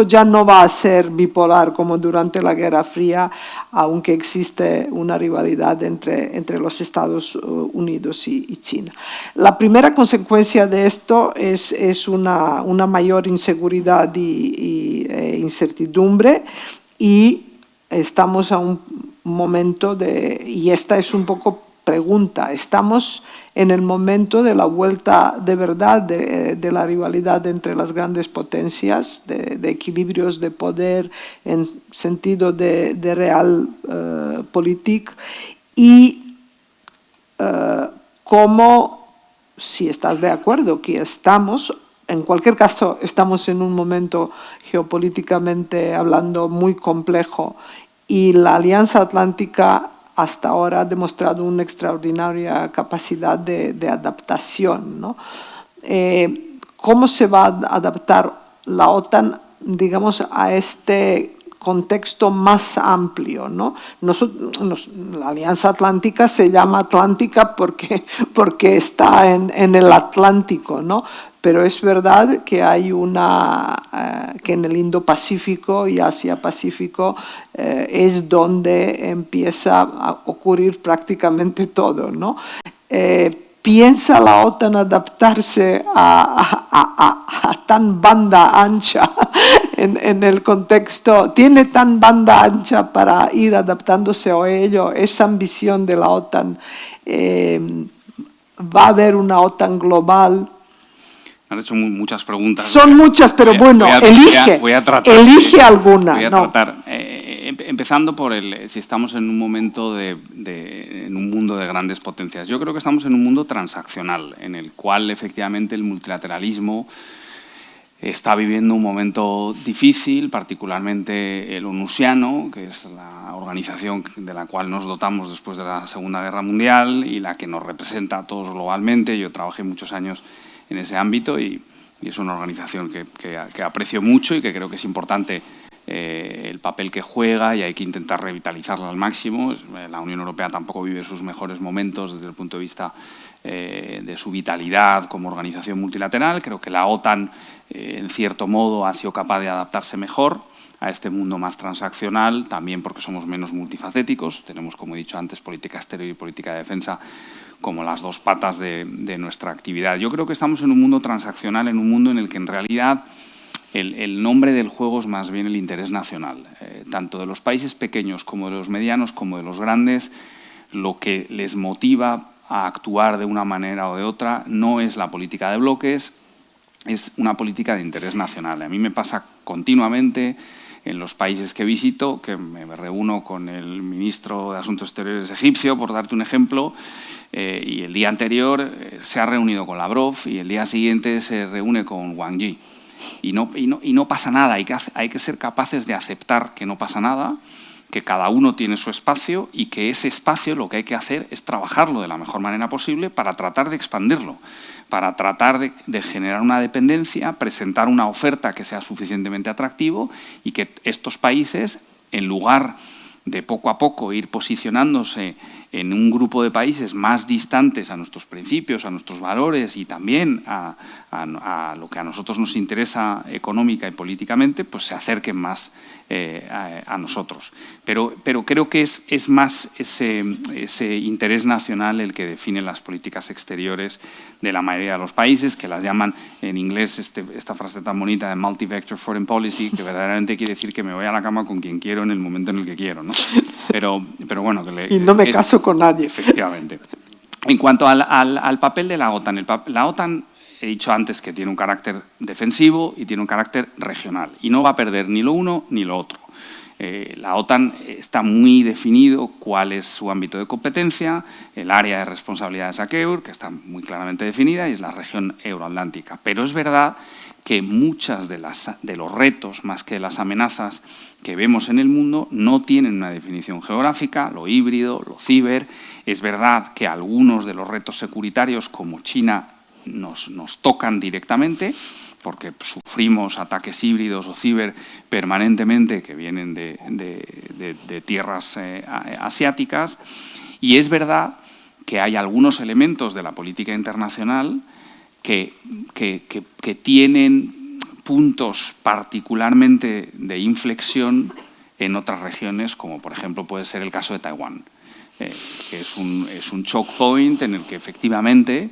ya no va a ser bipolar como durante la Guerra Fría, aunque existe una rivalidad entre los Estados Unidos y China. La primera consecuencia de esto es una mayor inseguridad e incertidumbre, y estamos a un momento y esta es un poco pregunta, estamos en el momento de la vuelta de verdad de la rivalidad entre las grandes potencias, de equilibrios de poder en sentido de realpolitik, y cómo, si estás de acuerdo que estamos, en cualquier caso estamos en un momento geopolíticamente hablando muy complejo, y la Alianza Atlántica hasta ahora ha demostrado una extraordinaria capacidad de adaptación, ¿no? ¿Cómo se va a adaptar la OTAN, digamos, a este contexto más amplio, ¿no? La Alianza Atlántica se llama Atlántica porque está en el Atlántico, ¿no? Pero es verdad que hay que en el Indo-Pacífico y Asia-Pacífico es donde empieza a ocurrir prácticamente todo, ¿no? ¿Piensa la OTAN adaptarse a tan banda ancha en el contexto? ¿Tiene tan banda ancha para ir adaptándose a ello? ¿Esa ambición de la OTAN? ¿Va a haber una OTAN global? Me has hecho muchas preguntas. Son muchas, pero bueno, voy a tratar, elige alguna. Voy a tratar. Empezando por si estamos en un momento en un mundo de grandes potencias. Yo creo que estamos en un mundo transaccional, en el cual efectivamente el multilateralismo está viviendo un momento difícil, particularmente el onusiano, que es la organización de la cual nos dotamos después de la Segunda Guerra Mundial y la que nos representa a todos globalmente. Yo trabajé muchos años en ese ámbito y es una organización que aprecio mucho y que creo que es importante el papel que juega y hay que intentar revitalizarla al máximo. La Unión Europea tampoco vive sus mejores momentos desde el punto de vista de su vitalidad como organización multilateral. Creo que la OTAN, en cierto modo, ha sido capaz de adaptarse mejor a este mundo más transaccional, también porque somos menos multifacéticos. Tenemos, como he dicho antes, política exterior y política de defensa como las dos patas de nuestra actividad. Yo creo que estamos en un mundo transaccional, en un mundo en el que en realidad el nombre del juego es más bien el interés nacional. Tanto de los países pequeños como de los medianos como de los grandes, lo que les motiva a actuar de una manera o de otra no es la política de bloques, es una política de interés nacional. A mí me pasa continuamente en los países que visito, que me reúno con el ministro de Asuntos Exteriores egipcio, por darte un ejemplo, y el día anterior se ha reunido con Lavrov y el día siguiente se reúne con Wang Yi. Y no pasa nada, hay que ser capaces de aceptar que no pasa nada, que cada uno tiene su espacio y que ese espacio lo que hay que hacer es trabajarlo de la mejor manera posible para tratar de expandirlo, para tratar de generar una dependencia, presentar una oferta que sea suficientemente atractivo y que estos países, en lugar de poco a poco ir posicionándose en un grupo de países más distantes a nuestros principios, a nuestros valores y también a lo que a nosotros nos interesa económica y políticamente, pues se acerquen más a nosotros. Pero creo que es más ese interés nacional el que define las políticas exteriores de la mayoría de los países, que las llaman en inglés esta frase tan bonita de multi-vector foreign policy, que verdaderamente quiere decir que me voy a la cama con quien quiero en el momento en el que quiero, ¿no? Pero bueno, y no me caso con nadie. Efectivamente. En cuanto al papel de la OTAN, la OTAN, he dicho antes que tiene un carácter defensivo y tiene un carácter regional y no va a perder ni lo uno ni lo otro. La OTAN está muy definido cuál es su ámbito de competencia, el área de responsabilidad de SACEUR, que está muy claramente definida, y es la región euroatlántica. Pero es verdad que muchas de los retos, más que de las amenazas que vemos en el mundo, no tienen una definición geográfica, lo híbrido, lo ciber. Es verdad que algunos de los retos securitarios, como China, nos tocan directamente, porque sufrimos ataques híbridos o ciber permanentemente que vienen de tierras asiáticas. Y es verdad que hay algunos elementos de la política internacional que tienen puntos particularmente de inflexión en otras regiones, como por ejemplo puede ser el caso de Taiwán, que es un choke point en el que efectivamente,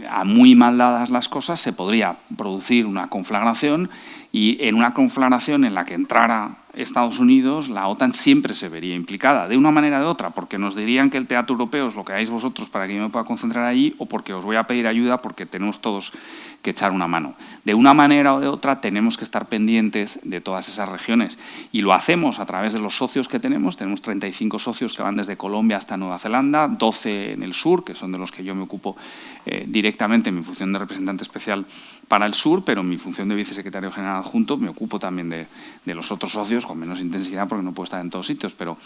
a muy mal dadas las cosas, se podría producir una conflagración, y en una conflagración en la que entrara Estados Unidos, la OTAN siempre se vería implicada, de una manera o de otra, porque nos dirían que el teatro europeo es lo que hagáis vosotros para que yo me pueda concentrar allí, o porque os voy a pedir ayuda porque tenemos todos que echar una mano. De una manera o de otra tenemos que estar pendientes de todas esas regiones, y lo hacemos a través de los socios que tenemos. Tenemos 35 socios que van desde Colombia hasta Nueva Zelanda, 12 en el sur, que son de los que yo me ocupo directamente en mi función de representante especial para el sur, pero en mi función de vicesecretario general adjunto me ocupo también de los otros socios, con menos intensidad porque no puedo estar en todos sitios, pero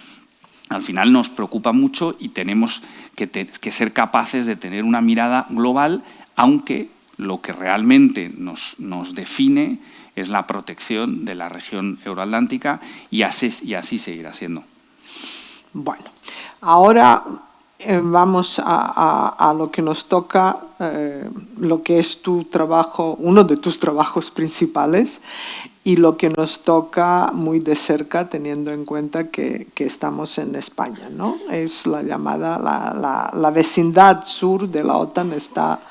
al final nos preocupa mucho y tenemos que ser capaces de tener una mirada global, aunque lo que realmente nos define es la protección de la región euroatlántica, y así seguirá siendo. Bueno, ahora vamos a lo que nos toca, lo que es tu trabajo, uno de tus trabajos principales, y lo que nos toca muy de cerca, teniendo en cuenta que estamos en España, ¿no? Es la llamada, la vecindad sur de la OTAN está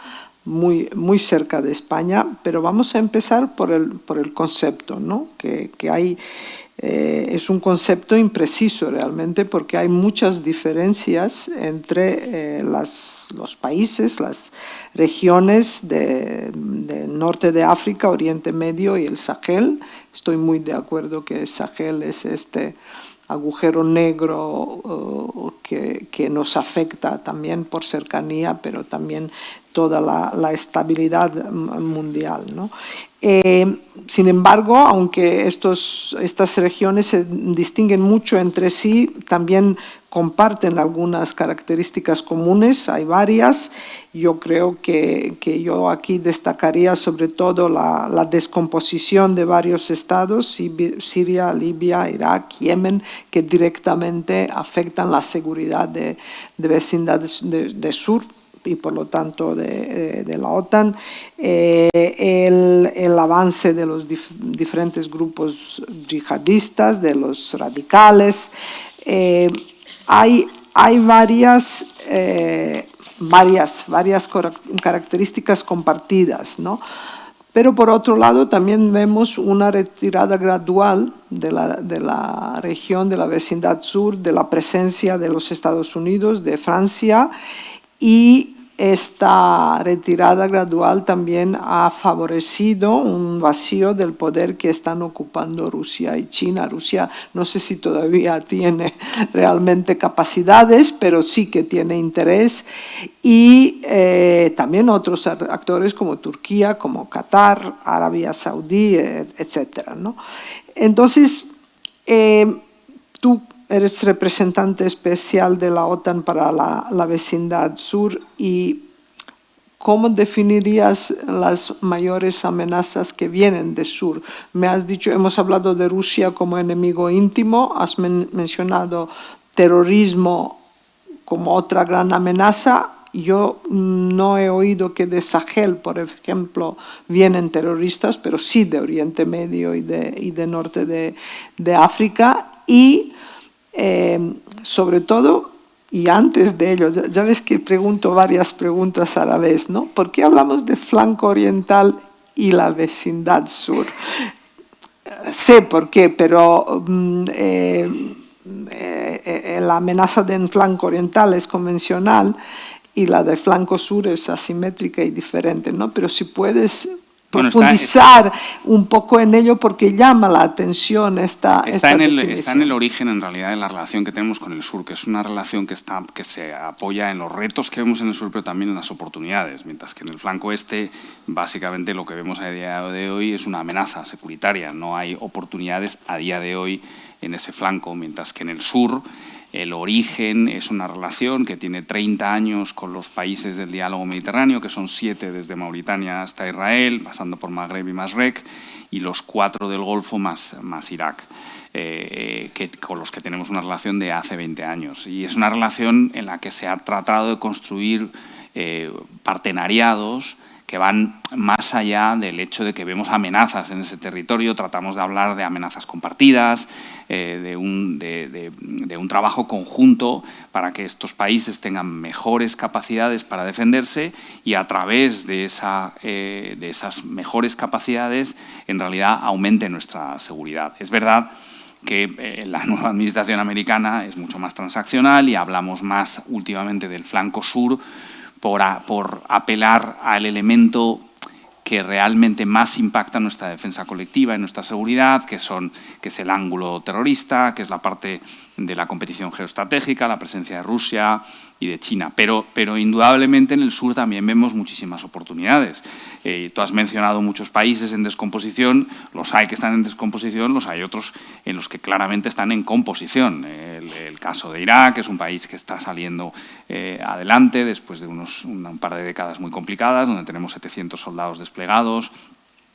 muy cerca de España, pero vamos a empezar por el concepto, ¿no? Que hay es un concepto impreciso realmente porque hay muchas diferencias entre los países, las regiones del norte de África, Oriente Medio y el Sahel. Estoy muy de acuerdo que el Sahel es este agujero negro que nos afecta también por cercanía, pero también toda la estabilidad mundial, ¿no? Sin embargo, aunque estas regiones se distinguen mucho entre sí, también comparten algunas características comunes, hay varias. Yo creo que yo aquí destacaría sobre todo la descomposición de varios estados, Siria, Libia, Irak, Yemen, que directamente afectan la seguridad de vecindades de sur y por lo tanto de la OTAN, el avance de los diferentes grupos yihadistas, de los radicales. Hay varias características compartidas, ¿no? Pero por otro lado también vemos una retirada gradual de la región, de la vecindad sur, de la presencia de los Estados Unidos, de Francia, y esta retirada gradual también ha favorecido un vacío del poder que están ocupando Rusia y China. Rusia no sé si todavía tiene realmente capacidades, pero sí que tiene interés. Y también otros actores como Turquía, como Qatar, Arabia Saudí, etcétera, ¿no? Entonces, tú eres representante especial de la OTAN para la vecindad sur y ¿cómo definirías las mayores amenazas que vienen del sur? Me has dicho, hemos hablado de Rusia como enemigo íntimo, has mencionado terrorismo como otra gran amenaza. Yo no he oído que de Sahel, por ejemplo, vienen terroristas, pero sí de Oriente Medio y de norte de África. Y sobre todo, y antes de ello, ya ves que pregunto varias preguntas a la vez, ¿no? ¿Por qué hablamos de flanco oriental y la vecindad sur? Sé por qué, pero la amenaza del flanco oriental es convencional y la de flanco sur es asimétrica y diferente, ¿no? Pero si puedes profundizar un poco en ello porque llama la atención esta definición. Está en el origen, en realidad, de la relación que tenemos con el sur, que es una relación que se apoya en los retos que vemos en el sur, pero también en las oportunidades, mientras que en el flanco este, básicamente lo que vemos a día de hoy es una amenaza securitaria. No hay oportunidades a día de hoy en ese flanco, mientras que en el sur el origen es una relación que tiene 30 años con los países del diálogo mediterráneo, que son 7 desde Mauritania hasta Israel, pasando por Magreb y Masrek, y los 4 del Golfo más Irak, con los que tenemos una relación de hace 20 años. Y es una relación en la que se ha tratado de construir partenariados que van más allá del hecho de que vemos amenazas en ese territorio. Tratamos de hablar de amenazas compartidas, de un trabajo conjunto para que estos países tengan mejores capacidades para defenderse y a través de esas mejores capacidades en realidad aumente nuestra seguridad. Es verdad que la nueva administración americana es mucho más transaccional y hablamos más últimamente del flanco sur por apelar al elemento que realmente más impacta en nuestra defensa colectiva, en nuestra seguridad, que es el ángulo terrorista, que es la parte de la competición geoestratégica, la presencia de Rusia y de China. Pero indudablemente en el sur también vemos muchísimas oportunidades. Tú has mencionado muchos países en descomposición, los hay que están en descomposición, los hay otros en los que claramente están en composición. El caso de Irak es un país que está saliendo adelante después de un par de décadas muy complicadas, donde tenemos 700 soldados desplegados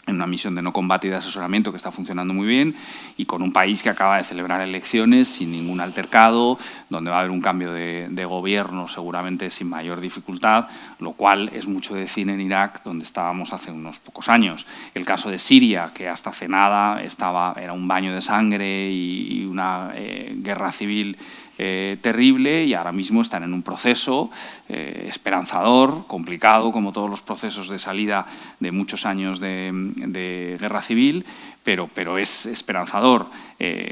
en una misión de no combate y de asesoramiento que está funcionando muy bien, y con un país que acaba de celebrar elecciones sin ningún altercado, donde va a haber un cambio de gobierno seguramente sin mayor dificultad, lo cual es mucho decir en Irak, donde estábamos hace unos pocos años. El caso de Siria, que hasta hace nada era un baño de sangre y una guerra civil terrible y ahora mismo están en un proceso esperanzador, complicado, como todos los procesos de salida de muchos años de guerra civil, pero es esperanzador.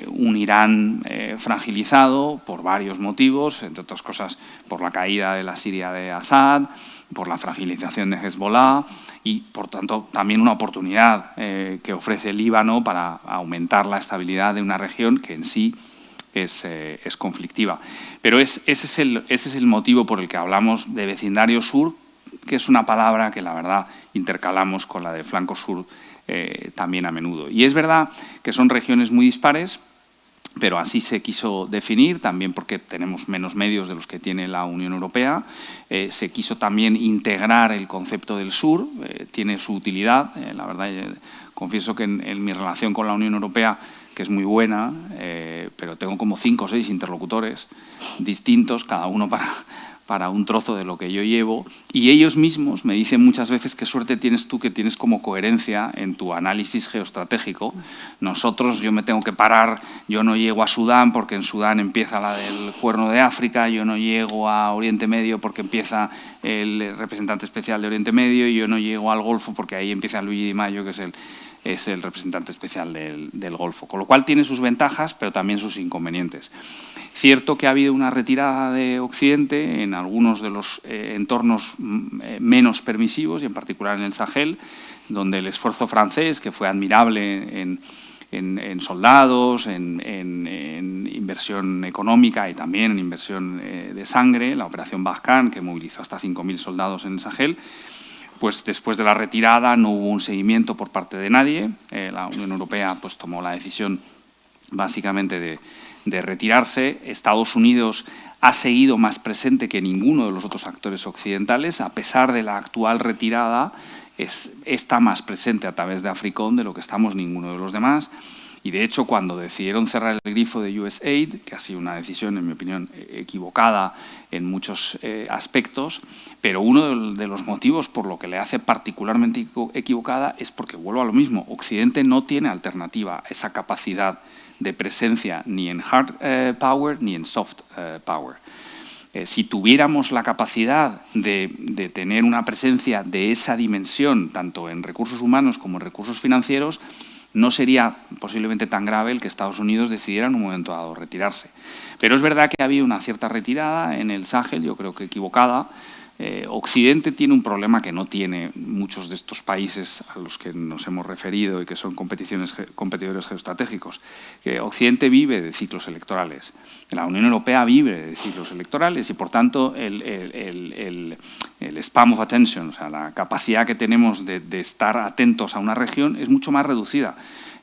Un Irán fragilizado por varios motivos, entre otras cosas por la caída de la Siria de Assad, por la fragilización de Hezbollah y, por tanto, también una oportunidad que ofrece el Líbano para aumentar la estabilidad de una región que en sí es conflictiva. Pero ese es el motivo por el que hablamos de vecindario sur, que es una palabra que, la verdad, intercalamos con la de flanco sur también a menudo. Y es verdad que son regiones muy dispares, pero así se quiso definir, también porque tenemos menos medios de los que tiene la Unión Europea. Se quiso también integrar el concepto del sur, tiene su utilidad. La verdad, confieso que en mi relación con la Unión Europea, que es muy buena, pero tengo como 5 o 6 interlocutores distintos, cada uno para un trozo de lo que yo llevo, y ellos mismos me dicen muchas veces qué suerte tienes tú que tienes como coherencia en tu análisis geoestratégico. Nosotros, yo me tengo que parar, yo no llego a Sudán porque en Sudán empieza la del Cuerno de África, yo no llego a Oriente Medio porque empieza el representante especial de Oriente Medio, y yo no llego al Golfo porque ahí empieza Luigi Di Maio, que es el representante especial del Golfo. Con lo cual tiene sus ventajas, pero también sus inconvenientes. Cierto que ha habido una retirada de Occidente en algunos de los entornos menos permisivos, y en particular en el Sahel, donde el esfuerzo francés, que fue admirable en soldados, en inversión económica y también en inversión de sangre, la operación Barkhane, que movilizó hasta 5.000 soldados en el Sahel, pues después de la retirada no hubo un seguimiento por parte de nadie. La Unión Europea pues tomó la decisión básicamente de retirarse. Estados Unidos ha seguido más presente que ninguno de los otros actores occidentales. A pesar de la actual retirada, está más presente a través de AFRICOM de lo que estamos ninguno de los demás. Y, de hecho, cuando decidieron cerrar el grifo de USAID, que ha sido una decisión, en mi opinión, equivocada en muchos aspectos, pero uno de los motivos por lo que le hace particularmente equivocada es porque, vuelvo a lo mismo, Occidente no tiene alternativa a esa capacidad de presencia ni en hard power ni en soft power. Si tuviéramos la capacidad de tener una presencia de esa dimensión, tanto en recursos humanos como en recursos financieros, no sería posiblemente tan grave el que Estados Unidos decidiera en un momento dado retirarse. Pero es verdad que ha habido una cierta retirada en el Sahel, yo creo que equivocada. Occidente tiene un problema que no tiene muchos de estos países a los que nos hemos referido y que son competidores geoestratégicos. Que Occidente vive de ciclos electorales, la Unión Europea vive de ciclos electorales y, por tanto, el span of attention, o sea, la capacidad que tenemos de estar atentos a una región es mucho más reducida.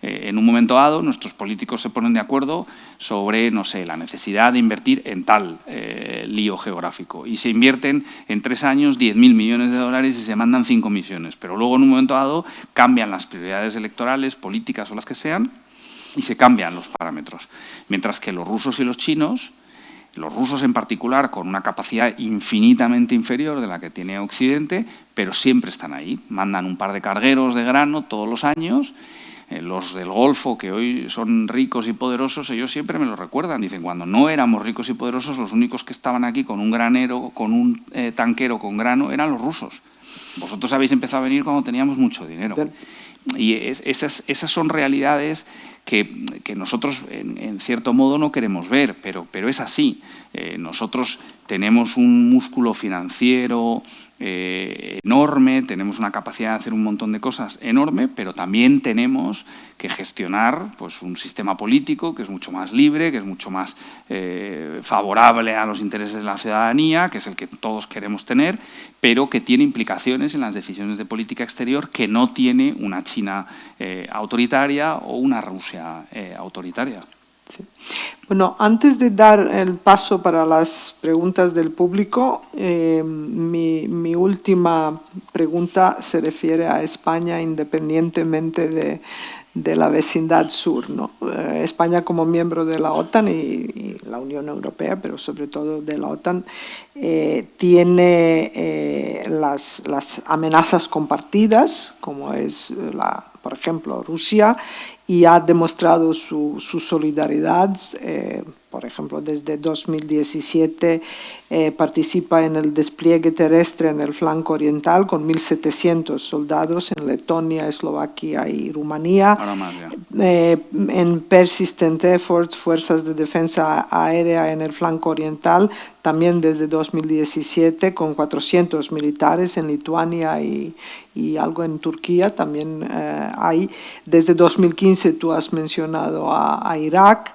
En un momento dado, nuestros políticos se ponen de acuerdo sobre, no sé, la necesidad de invertir en tal lío geográfico. Y se invierten en 3 años 10.000 millones de dólares y se mandan 5 misiones. Pero luego, en un momento dado, cambian las prioridades electorales, políticas o las que sean, y se cambian los parámetros. Mientras que los rusos y los chinos, los rusos en particular, con una capacidad infinitamente inferior de la que tiene Occidente, pero siempre están ahí. Mandan un par de cargueros de grano todos los años. Los del Golfo, que hoy son ricos y poderosos, ellos siempre me lo recuerdan. Dicen, cuando no éramos ricos y poderosos, los únicos que estaban aquí con un granero, con un tanquero con grano, eran los rusos. Vosotros habéis empezado a venir cuando teníamos mucho dinero. Y esas son realidades que nosotros, en cierto modo, no queremos ver, pero es así. Nosotros tenemos un músculo financiero enorme, tenemos una capacidad de hacer un montón de cosas enorme, pero también tenemos que gestionar pues, un sistema político que es mucho más libre, que es mucho más favorable a los intereses de la ciudadanía, que es el que todos queremos tener, pero que tiene implicaciones en las decisiones de política exterior que no tiene una China autoritaria o una Rusia autoritaria. Sí. Bueno, antes de dar el paso para las preguntas del público, mi última pregunta se refiere a España independientemente de la vecindad sur, ¿no? España como miembro de la OTAN y la Unión Europea, pero sobre todo de la OTAN, tiene las amenazas compartidas, como es, por ejemplo, Rusia, y ha demostrado su solidaridad. Por ejemplo, desde 2017 participa en el despliegue terrestre en el flanco oriental con 1.700 soldados en Letonia, Eslovaquia y Rumanía. Ahora más, ya. En Persistent Efforts, Fuerzas de Defensa Aérea en el flanco oriental, también desde 2017 con 400 militares en Lituania y algo en Turquía también hay. Desde 2015 tú has mencionado a Irak.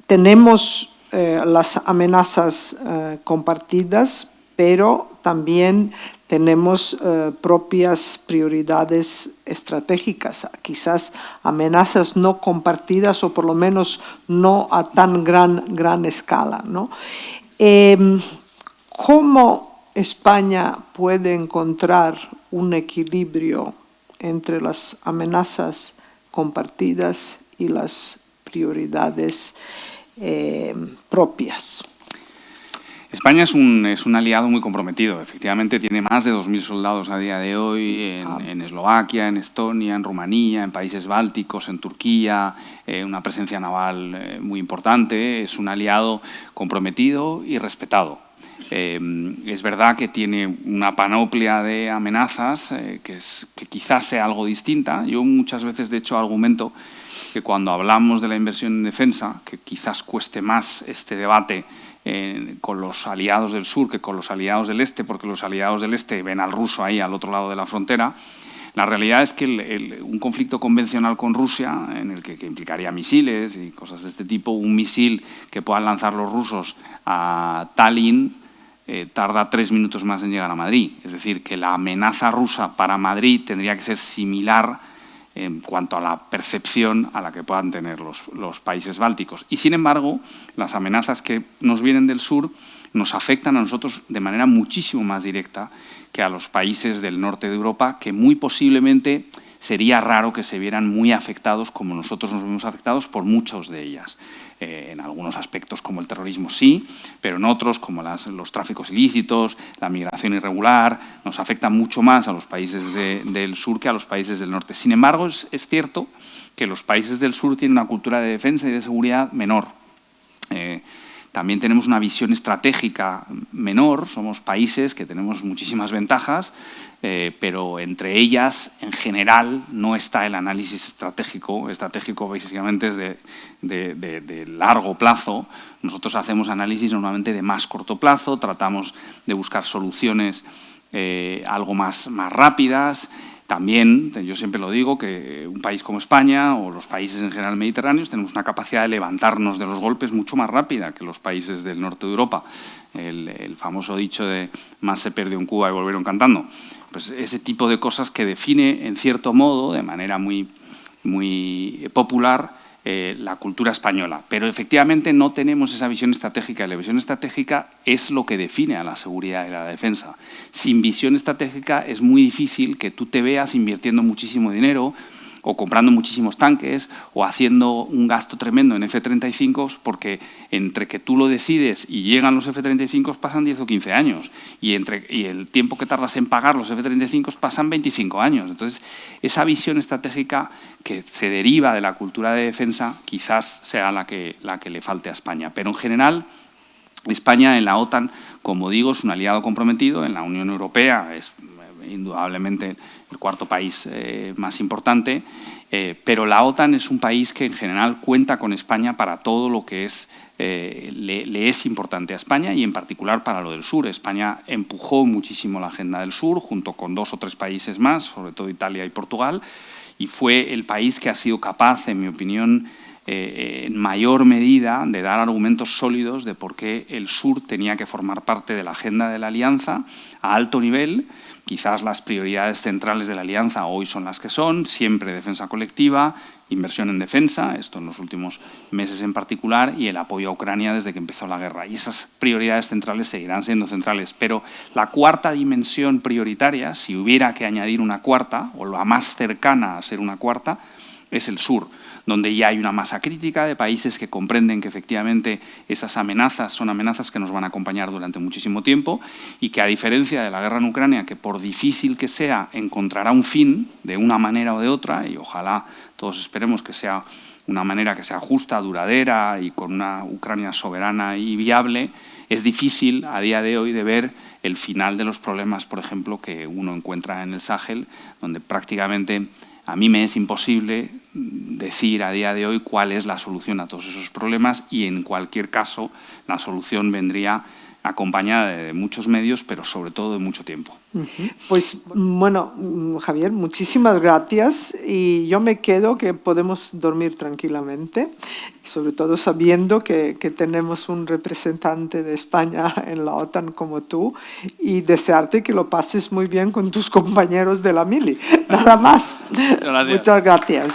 Tenemos las amenazas compartidas, pero también tenemos propias prioridades estratégicas, quizás amenazas no compartidas o por lo menos no a tan gran escala, ¿no? ¿Cómo España puede encontrar un equilibrio entre las amenazas compartidas y las prioridades propias? España es un aliado muy comprometido. Efectivamente, tiene más de 2.000 soldados a día de hoy en Eslovaquia, en Estonia, en Rumanía, en países bálticos, en Turquía, una presencia naval muy importante. Es un aliado comprometido y respetado. Es verdad que tiene una panoplia de amenazas que quizás sea algo distinta. Yo muchas veces, de hecho, argumento que cuando hablamos de la inversión en defensa, que quizás cueste más este debate con los aliados del sur que con los aliados del este, porque los aliados del este ven al ruso ahí al otro lado de la frontera. La realidad es que un conflicto convencional con Rusia, en el que implicaría misiles y cosas de este tipo, un misil que puedan lanzar los rusos a Tallinn, tarda 3 minutos más en llegar a Madrid. Es decir, que la amenaza rusa para Madrid tendría que ser similar en cuanto a la percepción a la que puedan tener los países bálticos. Y, sin embargo, las amenazas que nos vienen del sur nos afectan a nosotros de manera muchísimo más directa que a los países del norte de Europa, que muy posiblemente sería raro que se vieran muy afectados como nosotros nos vemos afectados por muchos de ellas. En algunos aspectos como el terrorismo sí, pero en otros como los tráficos ilícitos, la migración irregular, nos afecta mucho más a los países del sur que a los países del norte. Sin embargo, es cierto que los países del sur tienen una cultura de defensa y de seguridad menor. También tenemos una visión estratégica menor, somos países que tenemos muchísimas ventajas, pero entre ellas, en general, no está el análisis estratégico. Estratégico básicamente es de largo plazo. Nosotros hacemos análisis normalmente de más corto plazo, tratamos de buscar soluciones algo más rápidas. También, yo siempre lo digo, que un país como España o los países en general mediterráneos tenemos una capacidad de levantarnos de los golpes mucho más rápida que los países del norte de Europa. El famoso dicho de más se perdió en Cuba y volvieron cantando. Pues ese tipo de cosas que define, en cierto modo, de manera muy popular, la cultura española. Pero efectivamente no tenemos esa visión estratégica. La visión estratégica es lo que define a la seguridad y la defensa. Sin visión estratégica es muy difícil que tú te veas invirtiendo muchísimo dinero o comprando muchísimos tanques o haciendo un gasto tremendo en F-35, porque entre que tú lo decides y llegan los F-35 pasan 10 o 15 años y el tiempo que tardas en pagar los F-35 pasan 25 años. Entonces, esa visión estratégica que se deriva de la cultura de defensa quizás sea la que le falte a España. Pero en general, España en la OTAN, como digo, es un aliado comprometido. En la Unión Europea es indudablemente el cuarto país más importante, pero la OTAN es un país que en general cuenta con España para todo lo que le es importante a España y en particular para lo del sur. España empujó muchísimo la agenda del sur junto con 2 o 3 países más, sobre todo Italia y Portugal, y fue el país que ha sido capaz, en mi opinión, en mayor medida de dar argumentos sólidos de por qué el sur tenía que formar parte de la agenda de la alianza a alto nivel. Quizás las prioridades centrales de la alianza hoy son las que son, siempre defensa colectiva, inversión en defensa, esto en los últimos meses en particular, y el apoyo a Ucrania desde que empezó la guerra. Y esas prioridades centrales seguirán siendo centrales, pero la cuarta dimensión prioritaria, si hubiera que añadir una cuarta, o la más cercana a ser una cuarta, es el sur, donde ya hay una masa crítica de países que comprenden que efectivamente esas amenazas son amenazas que nos van a acompañar durante muchísimo tiempo y que, a diferencia de la guerra en Ucrania, que por difícil que sea, encontrará un fin de una manera o de otra, y ojalá todos esperemos que sea una manera que sea justa, duradera y con una Ucrania soberana y viable, es difícil a día de hoy de ver el final de los problemas, por ejemplo, que uno encuentra en el Sahel, donde prácticamente a mí me es imposible decir a día de hoy cuál es la solución a todos esos problemas, y en cualquier caso la solución vendría acompañada de muchos medios, pero sobre todo de mucho tiempo. Pues bueno, Javier, muchísimas gracias, y yo me quedo que podemos dormir tranquilamente, sobre todo sabiendo que tenemos un representante de España en la OTAN como tú, y desearte que lo pases muy bien con tus compañeros de la mili. Nada más. Gracias. Muchas gracias.